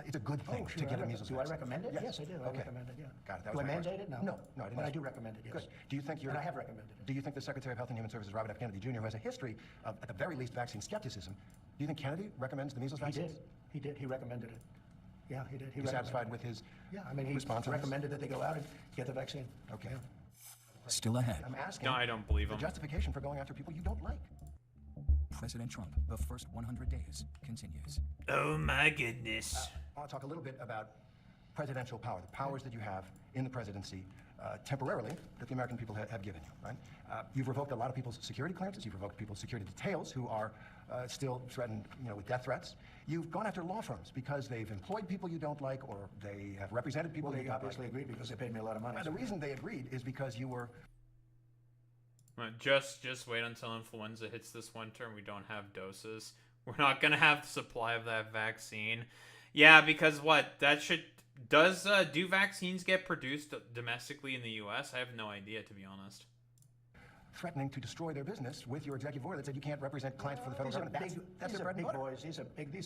it's a good thing to get a measles vaccine. Do I recommend it? Yes, I do. I recommend it, yeah. Got it. Do I mandate it? No. No, I didn't. But I do recommend it, yes. Good. Do you think and I have recommended it. Do you think the Secretary of Health and Human Services, Robert F. Kennedy Jr., who has a history of, at the very least, vaccine skepticism, do you think Kennedy recommends the measles vaccine? He did. He recommended it. Yeah, he did. He satisfied with his Yeah, I mean, he response on this? recommended that they go out and get the vaccine. Okay. Yeah. still ahead. I'm asking. No, I don't believe the him. justification for going after people you don't like. President Trump, the first 100 days continues. Oh my goodness. I want to talk a little bit about presidential power, the powers that you have in the presidency temporarily that the American people have given you, right? You've revoked a lot of people's security clearances. You've revoked people's security details who are still threatened, with death threats. You've gone after law firms because they've employed people you don't like or they have represented people Well, you they don't obviously like. agreed because they paid me a lot of money. The reason they agreed is because you were Just wait until influenza hits this winter and we don't have doses. We're not gonna have the supply of that vaccine. Yeah, because do vaccines get produced domestically in the U.S.? I have no idea, to be honest. threatening to destroy their business with your executive order that said you can't represent clients for the federal government. That's These their are bread and big butter. boys. These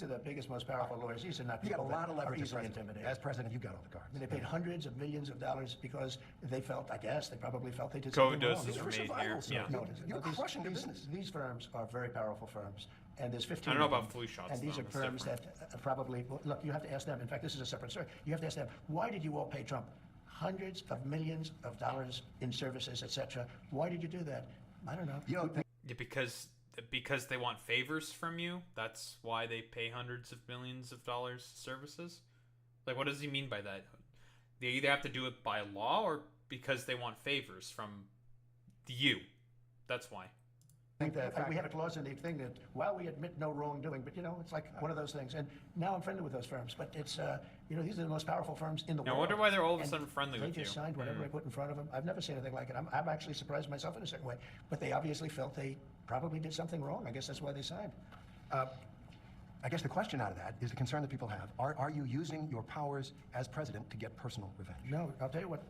are the biggest, most powerful lawyers. These are not You got a people lot of that are leverage as easily president. intimidated. As president, you got all the cards. I mean, they paid hundreds of millions of dollars because they felt, I guess, they probably felt they did COVID something wrong. doses These are are made here. survival, sir. Yeah. You're crushing the business. These firms are very powerful firms, and there's 15 I don't know of them, about flu shots, and these though. are It's firms different. that probably, well, look, you have to ask them. In fact, this is a separate story. You have to ask them, why did you all pay Trump hundreds of millions of dollars in services, etc.? Why did you do that? I don't know. You know, Yeah, because they want favors from you. That's why they pay hundreds of millions of dollars services. Like, what does he mean by that? They either have to do it by law or because they want favors from you. That's why. I think that We have a clause in the thing that, while we admit no wrongdoing, but it's like one of those things. And now I'm friendly with those firms, but it's these are the most powerful firms in the Now, I world. wonder why they're all of a And sudden friendly they with just you. signed whatever I put in front of them. I've never seen anything like it. I'm actually surprised myself in a certain way, but they obviously felt they probably did something wrong. I guess that's why they signed. I guess the question out of that is the concern that people have. Are you using your powers as president to get personal revenge? No, I'll tell you what.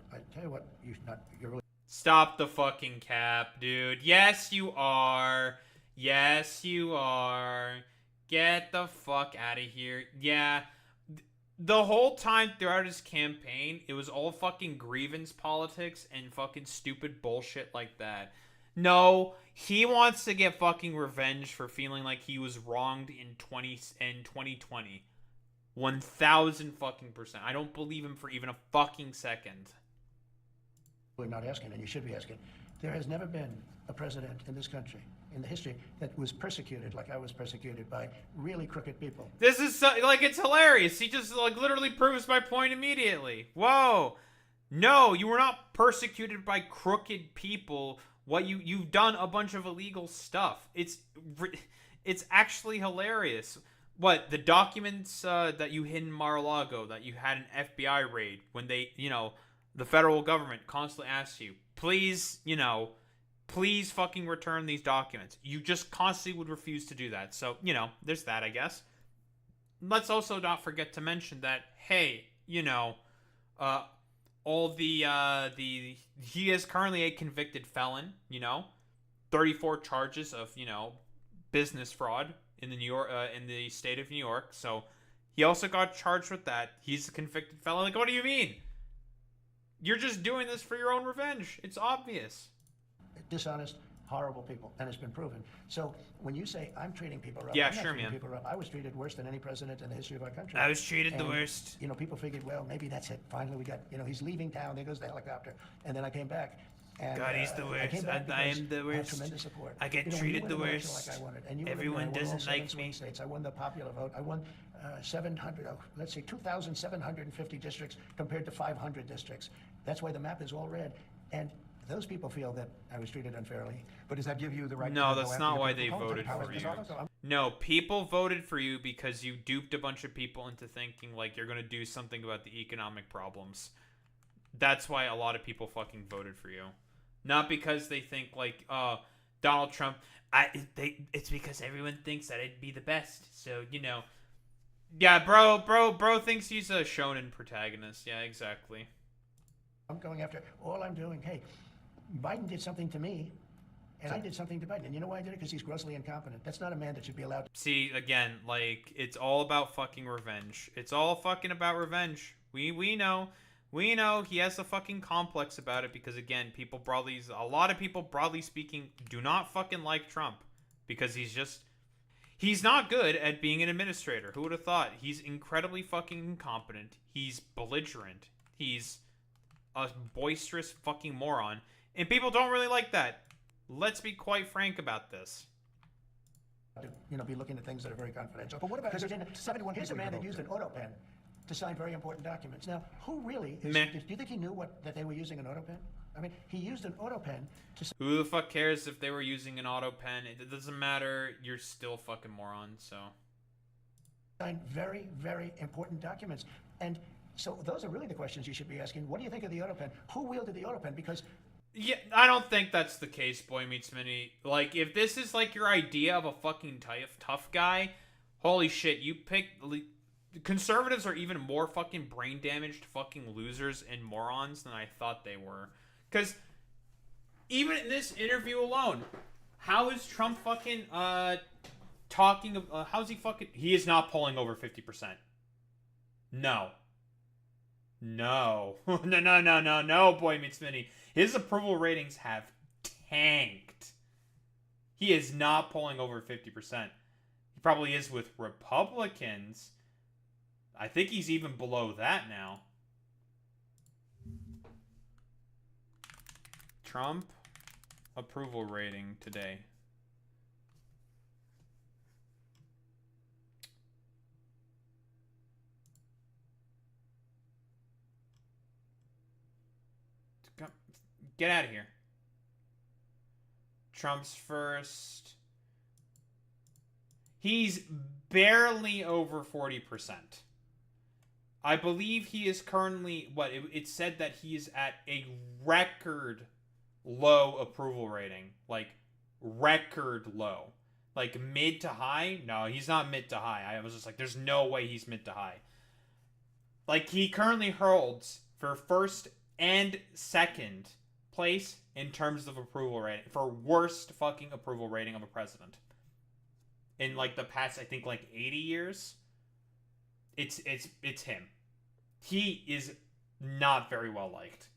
You're really. Stop the fucking cap, dude. Yes, you are. Yes, you are. Get the fuck out of here. Yeah. The whole time throughout his campaign, it was all fucking grievance politics and fucking stupid bullshit like that. No, he wants to get fucking revenge for feeling like he was wronged in 2020. 1000 fucking percent. I don't believe him for even a fucking second. We're not asking, and you should be asking. There has never been a president in this country, in the history, that was persecuted like I was persecuted by really crooked people. This is it's hilarious. He just literally proves my point immediately. Whoa. No, you were not persecuted by crooked people. What you've done a bunch of illegal stuff. It's actually hilarious. What, the documents that you hid in Mar-a-Lago, that you had an FBI raid when they, the federal government constantly asks you, please fucking return these documents. You just constantly would refuse to do that. So, there's that, I guess. Let's also not forget to mention that, hey, he is currently a convicted felon, 34 charges of, business fraud in the state of New York. So he also got charged with that. He's a convicted felon. Like, what do you mean? You're just doing this for your own revenge. It's obvious. Dishonest, horrible people, and it's been proven. So when you say I'm treating people rough, Yeah, I'm not sure, treating man. people rough. I was treated worse than any president in the history of our country. I was treated the And, worst. People figured, well, maybe that's it. Finally, we got, he's leaving town. There goes the helicopter. And then I came back. And, God, he's the I came worst. back I because am the I had worst. tremendous support. I get when you treated win the an election worst. Like I wanted, and you Everyone won all doesn't 7 like swing me. States. I won the popular vote. I won 2,750 districts compared to 500 districts. That's why the map is all red. And those people feel that I was treated unfairly. But does that give you the right No, to go that's after not your why political they opponents? voted Powers for of you. this office? No, people voted for you because you duped a bunch of people into thinking like you're going to do something about the economic problems. That's why a lot of people fucking voted for you. Not because they think like, Donald Trump, it's because everyone thinks that I'd be the best. So, yeah, bro thinks he's a shonen protagonist. Yeah, exactly. I'm going after, all I'm doing, hey, Biden did something to me, and I did something to Biden. And you know why I did it? Because he's grossly incompetent. That's not a man that should be allowed to. See, again, it's all about fucking revenge. It's all fucking about revenge. We know. We know he has a fucking complex about it because, again, a lot of people, broadly speaking, do not fucking like Trump because he's not good at being an administrator. Who would have thought? He's incredibly fucking incompetent. He's belligerent. He's a boisterous fucking moron. And people don't really like that. Let's be quite frank about this. To, be looking at things that are very confidential. But what about because 71 here's a people man you that used an revoked? auto pen to sign very important documents. Now, who really is, Meh. do you think he knew that they were using an auto pen? I mean, he used an auto pen to Who the fuck cares if they were using an auto pen? It doesn't matter. You're still fucking moron, so. sign very, very important documents. And so those are really the questions you should be asking. What do you think of the auto pen? Who wielded the auto pen? Because Yeah, I don't think that's the case, Boy Meets Mini. Like, if this is like your idea of a fucking tough guy, holy shit, you picked. Conservatives are even more fucking brain damaged fucking losers and morons than I thought they were. Because even in this interview alone, how is Trump fucking talking? How's he fucking? He is not polling over 50%. No. No. No, Boy Meets Mini. His approval ratings have tanked. He is not polling over 50%. He probably is with Republicans. I think he's even below that now. Trump approval rating today. Get out of here. Trump's first. He's barely over 40%. I believe he is currently, it said that he is at a record low approval rating. Like, record low. Like, mid to high? No, he's not mid to high. I was just like, there's no way he's mid to high. Like, he currently holds for first and second place in terms of approval rating. For worst fucking approval rating of a president. In, like, the past, I think, like, 80 years. It's him. He is not very well liked.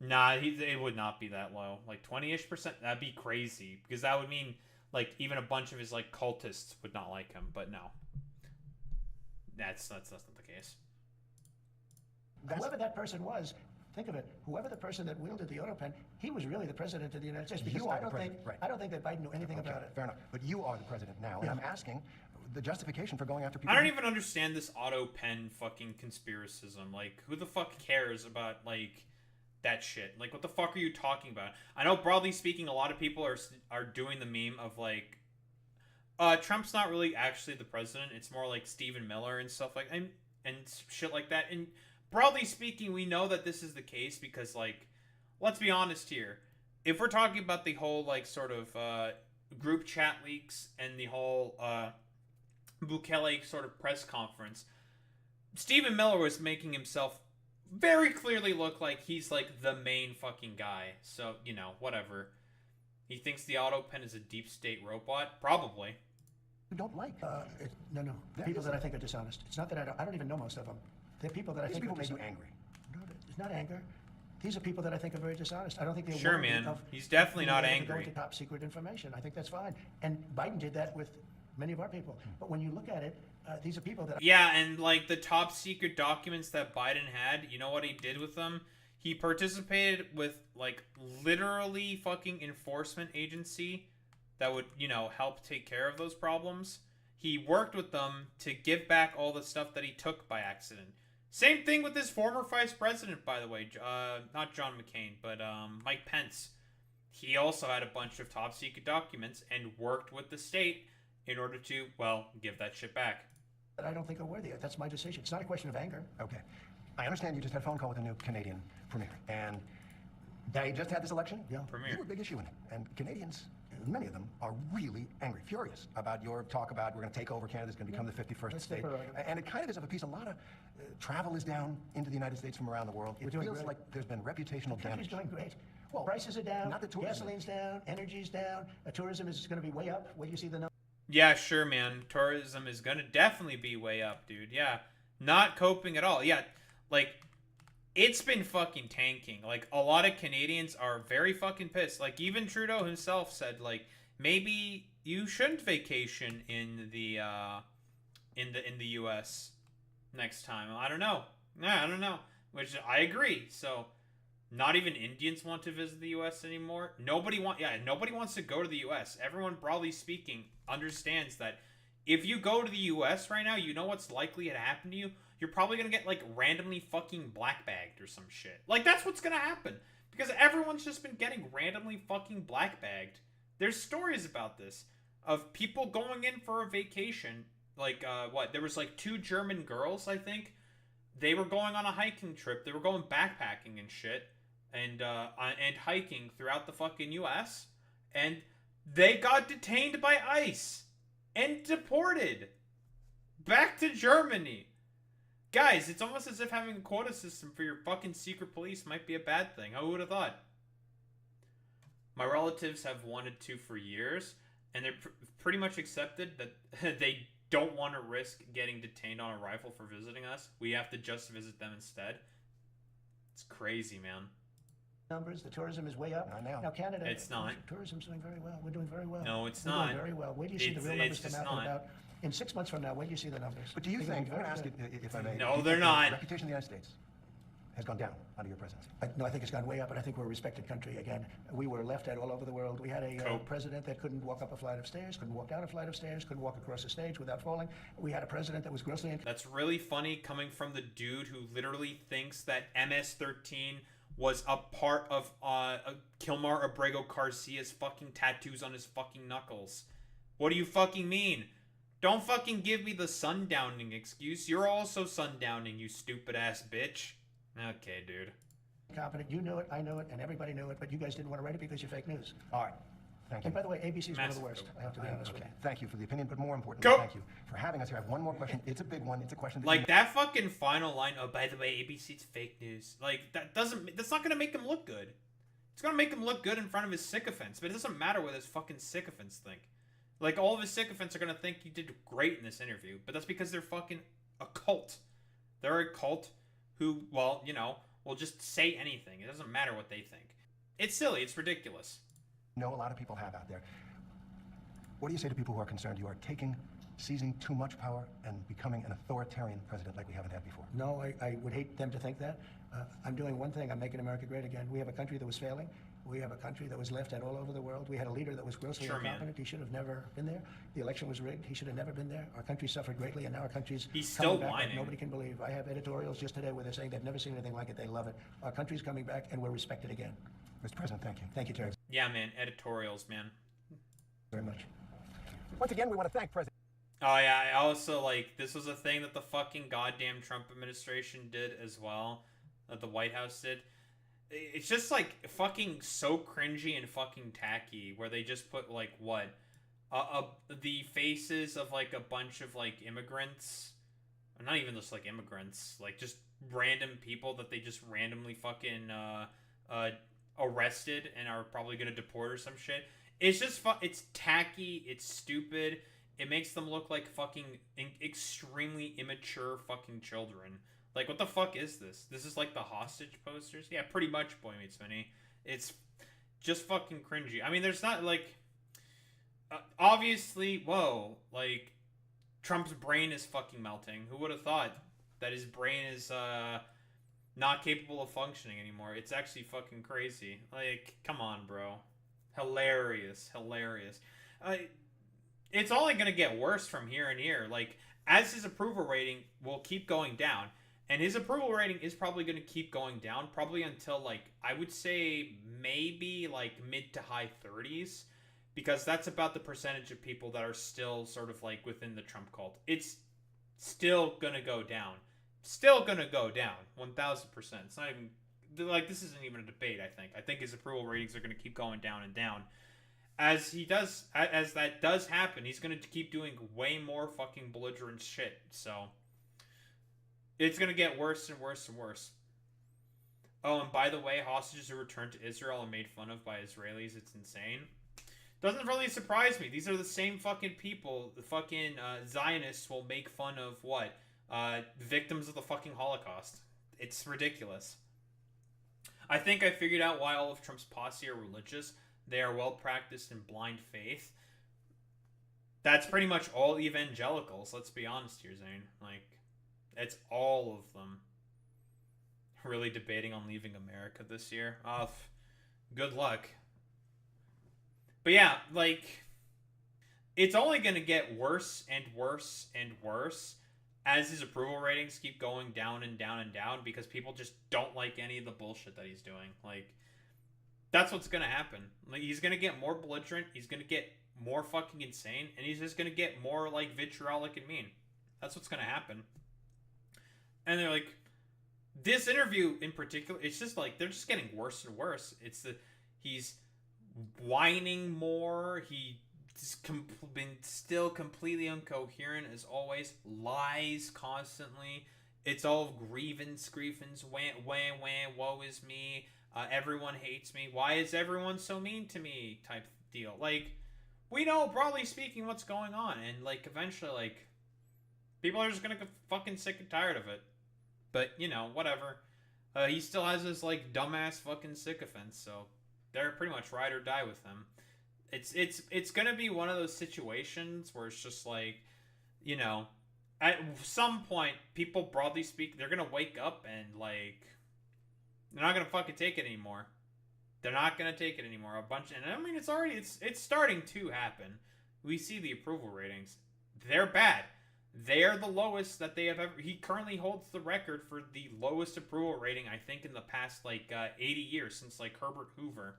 Nah, it would not be that low. Like 20-ish%, that'd be crazy. Because that would mean, like, even a bunch of his, like, cultists would not like him. But no. That's not the case. whoever that person was, think of it, whoever the person that wielded the auto pen, he was really the president of the United States. Because You are I the don't think, president, right. I don't think that Biden knew anything about it. Fair enough. But you are the president now, and Yeah. I'm asking the justification for going after people. I don't even understand this auto pen fucking conspiracism. Like, who the fuck cares about, like, that shit? Like, what the fuck are you talking about? I know, broadly speaking, a lot of people are doing the meme of, like, Trump's not really actually the president. It's more like Stephen Miller and stuff like and shit like that. And broadly speaking, we know that this is the case because, like, let's be honest here. If we're talking about the whole, like, sort of group chat leaks and the whole Bukele sort of press conference, Stephen Miller was making himself very clearly look like he's, like, the main fucking guy. So, you know, whatever. He thinks the auto pen is a deep state robot? Probably. You don't like. No. The people that I think are dishonest. It's not that I don't even know most of them. They're people that I These think people are make you dishonest. angry. No, it's not anger. These are people that I think are very dishonest. I don't think they're Sure, worthy man. of He's definitely being not able to angry. Go into top secret information. I think that's fine. And Biden did that with many of our people. But when you look at it, these are people that. Yeah, and, like, the top secret documents that Biden had, you know what he did with them? He participated with, like, literally fucking enforcement agency that would, you know, help take care of those problems. He worked with them to give back all the stuff that he took by accident. Same thing with his former vice president, by the way. Not John McCain, but Mike Pence. He also had a bunch of top secret documents and worked with the state in order to, well, give that shit back. I don't think are worthy. That's my decision. It's not a question of anger. Okay. I understand you just had a phone call with a new Canadian premier, and they just had this election. Yeah. Premier. You were a big issue in it, and Canadians, many of them, are really angry, furious about your talk about we're going to take over Canada, it's going to become the 51st That's state. their prerogative. And it kind of is of a piece. A lot of travel is down into the United States from around the world. It We're doing feels great. like there's been reputational The country's damage. doing great. Well, prices are down, not the tourism. gasoline's down, energy's down, tourism is going to be way up. Where do you see the numbers? Yeah, sure, man. Tourism is gonna definitely be way up, dude. Yeah. Not coping at all. Yeah, like, it's been fucking tanking. Like, a lot of Canadians are very fucking pissed. Like, even Trudeau himself said, like, maybe you shouldn't vacation in the US next time. I don't know. Yeah, I don't know. Which I agree. So, Not even Indians want to visit the U.S. anymore. Nobody wants to go to the U.S. Everyone, broadly speaking, understands that if you go to the U.S. right now, you know what's likely to happen to you. You're probably gonna get like randomly fucking blackbagged or some shit. Like that's what's gonna happen because everyone's just been getting randomly fucking blackbagged. There's stories about this of people going in for a vacation. Like there was like 2 German girls, I think. They were going on a hiking trip. They were going backpacking and shit, and hiking throughout the fucking U.S. And they got detained by ICE and deported back to Germany. Guys, it's almost as if having a quota system for your fucking secret police might be a bad thing. Who would have thought? My relatives have wanted to for years, and they're pretty much accepted that they don't want to risk getting detained on arrival for visiting us. We have to just visit them instead. It's crazy, man. Numbers, the tourism is way up. Not now. Now Canada, It's not. Tourism's doing very well. We're doing very well. No, it's We're not. doing very well. Wait till you see the real numbers come out in about in 6 months from now. Wait till you see the numbers. But do you They're gonna think, be I'm going to very ask you good. if I may. No, do you they're think not. The reputation of the United States has gone down under your presidency. No, I think it's gone way up, and I think we're a respected country again. We were left out all over the world. We had a president that couldn't walk up a flight of stairs, couldn't walk down a flight of stairs, couldn't walk across a stage without falling. We had a president that was grossly That's really funny coming from the dude who literally thinks that MS-13 was a part of Kilmar Abrego Garcia's fucking tattoos on his fucking knuckles. What do you fucking mean? Don't fucking give me the sundowning excuse. You're also sundowning, you stupid ass bitch. Okay, dude. competent. You knew it, I knew it, and everybody knew it, but you guys didn't want to write it because you're fake news. All right. Thank you. And by the way, ABC is one of Massive the worst. I have to be honest with you. Thank you for the opinion, but more importantly, Go. thank you for having us here. I have one more question. It's a big one. It's a question that Like that fucking final line, oh, by the way, ABC's fake news. Like that's not gonna make him look good. It's gonna make him look good in front of his sycophants, but it doesn't matter what his fucking sycophants think. Like all of his sycophants are gonna think you did great in this interview, but that's because they're fucking a cult. They're a cult who, well, you know, will just say anything. It doesn't matter what they think. It's silly. It's ridiculous. know a lot of people have out there. What do you say to people who are concerned you are seizing too much power and becoming an authoritarian president like we haven't had before? No, I would hate them to think that. I'm doing one thing. I'm making America great again. We have a country that was failing. We have a country that was left out all over the world. We had a leader that was grossly incompetent. He should have never been there. The election was rigged. He should have never been there. Our country suffered greatly, and now our country's He's coming still back like whining. nobody can believe. I have editorials just today where they're saying they've never seen anything like it. They love it. Our country's coming back, and we're respected again. Mr. President, thank you. Thank you, Terry. Yeah, man. Editorials, man. Very much. Once again, we want to thank President. Oh yeah, I also like this was a thing that the fucking goddamn Trump administration did as well, that the White House did. It's just like fucking so cringy and fucking tacky, where they just put like what, the faces of like a bunch of like immigrants, or not even just like immigrants, like just random people that they just randomly fucking arrested and are probably gonna deport or some shit. It's just it's tacky, it's stupid. It makes them look like fucking extremely immature fucking children. Like, what the fuck is this? This is like the hostage posters? Yeah, pretty much, Boy Meets Minnie. It's just fucking cringy. I mean, there's not, like... obviously, whoa, like, Trump's brain is fucking melting. Who would have thought that his brain is, not capable of functioning anymore? It's actually fucking crazy. Like, come on, bro. Hilarious. Hilarious. It's only going to get worse from here and here. Like, as his approval rating will keep going down, and his approval rating is probably going to keep going down, probably until, like, I would say maybe, like, mid to high 30s, because that's about the percentage of people that are still sort of, like, within the Trump cult. It's still going to go down. Still going to go down. 1,000%. It's not even, like, this isn't even a debate, I think. I think his approval ratings are going to keep going down and down. As that does happen, he's going to keep doing way more fucking belligerent shit. So, it's going to get worse and worse and worse. Oh, and by the way, hostages who returned to Israel are made fun of by Israelis. It's insane. Doesn't really surprise me. These are the same fucking people. The fucking Zionists will make fun of what? Victims of the fucking Holocaust. It's ridiculous. I think I figured out why all of Trump's posse are religious. They are well practiced in blind faith. That's pretty much all evangelicals, let's be honest here, Zane. Like, it's all of them. really debating on leaving America this year. Good luck. But yeah, like, it's only going to get worse and worse and worse as his approval ratings keep going down and down and down because people just don't like any of the bullshit that he's doing. Like, that's what's going to happen. Like, he's going to get more belligerent, he's going to get more fucking insane, and he's just going to get more, like, vitriolic and mean. That's what's going to happen. And they're like, this interview in particular, it's just like, they're just getting worse and worse. He's whining more, he's been still completely incoherent as always, lies constantly. It's all grievance, woe is me, everyone hates me, why is everyone so mean to me type deal. Like, we know, broadly speaking, what's going on, and like, eventually, like, people are just gonna get fucking sick and tired of it. But, you know, whatever. He still has his, like, dumbass fucking sycophants, so they're pretty much ride or die with him. It's gonna be one of those situations where it's just like, you know, at some point, people, broadly speak, they're gonna wake up and, like, they're not gonna fucking take it anymore. They're not gonna take it anymore. And I mean, it's starting to happen. We see the approval ratings. They're bad. They're the lowest that they have ever. He currently holds the record for the lowest approval rating, I think, in the past, like, 80 years, since, like, Herbert Hoover.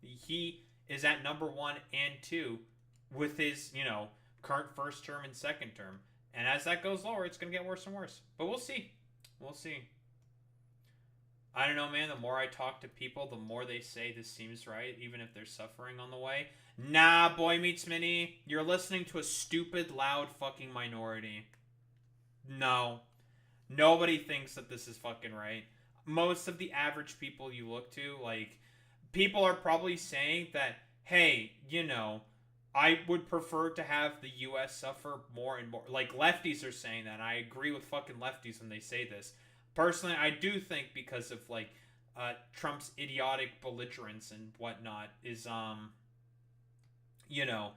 He is at number 1 and 2 with his, you know, current first term and second term. And as that goes lower, it's going to get worse and worse. But we'll see. We'll see. I don't know, man. The more I talk to people, the more they say this seems right, even if they're suffering on the way. Nah, boy meets mini. You're listening to a stupid, loud fucking minority. No. Nobody thinks that this is fucking right. Most of the average people you look to, like, people are probably saying that, hey, you know, I would prefer to have the U.S. suffer more and more. Like, lefties are saying that, and I agree with fucking lefties when they say this. Personally, I do think because of, like, Trump's idiotic belligerence and whatnot is, you know,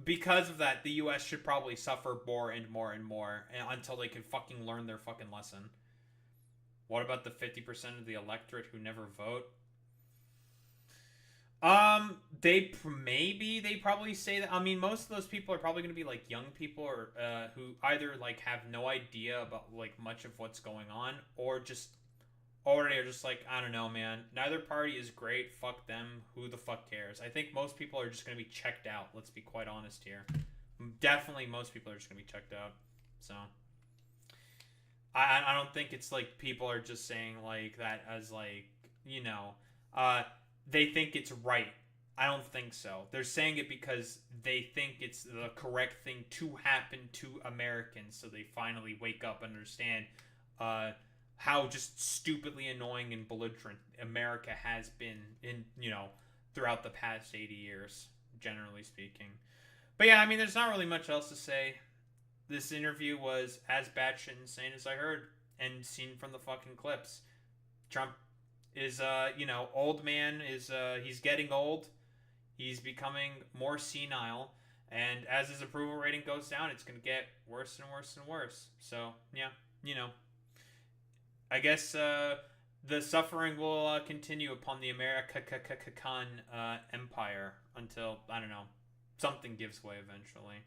because of that, the U.S. should probably suffer more and more and more until they can fucking learn their fucking lesson. What about the 50% of the electorate who never vote? They probably say that. I mean, most of those people are probably going to be, like, young people or who either, like, have no idea about, like, much of what's going on, or just already are just like, I don't know, man. Neither party is great. Fuck them. Who the fuck cares? I think most people are just going to be checked out. Let's be quite honest here. Definitely most people are just going to be checked out. So, I don't think it's like people are just saying, like, that as, like, you know, they think it's right. I don't think so. They're saying it because they think it's the correct thing to happen to Americans, so they finally wake up and understand how just stupidly annoying and belligerent America has been in, you know, throughout the past 80 years, generally speaking. But yeah, I mean, there's not really much else to say. This interview was as batshit insane as I heard and seen from the fucking clips. Trump is, you know, old man is, he's getting old. He's becoming more senile. And as his approval rating goes down, it's going to get worse and worse and worse. So, yeah, you know. I guess the suffering will continue upon the American empire until, I don't know, something gives way eventually.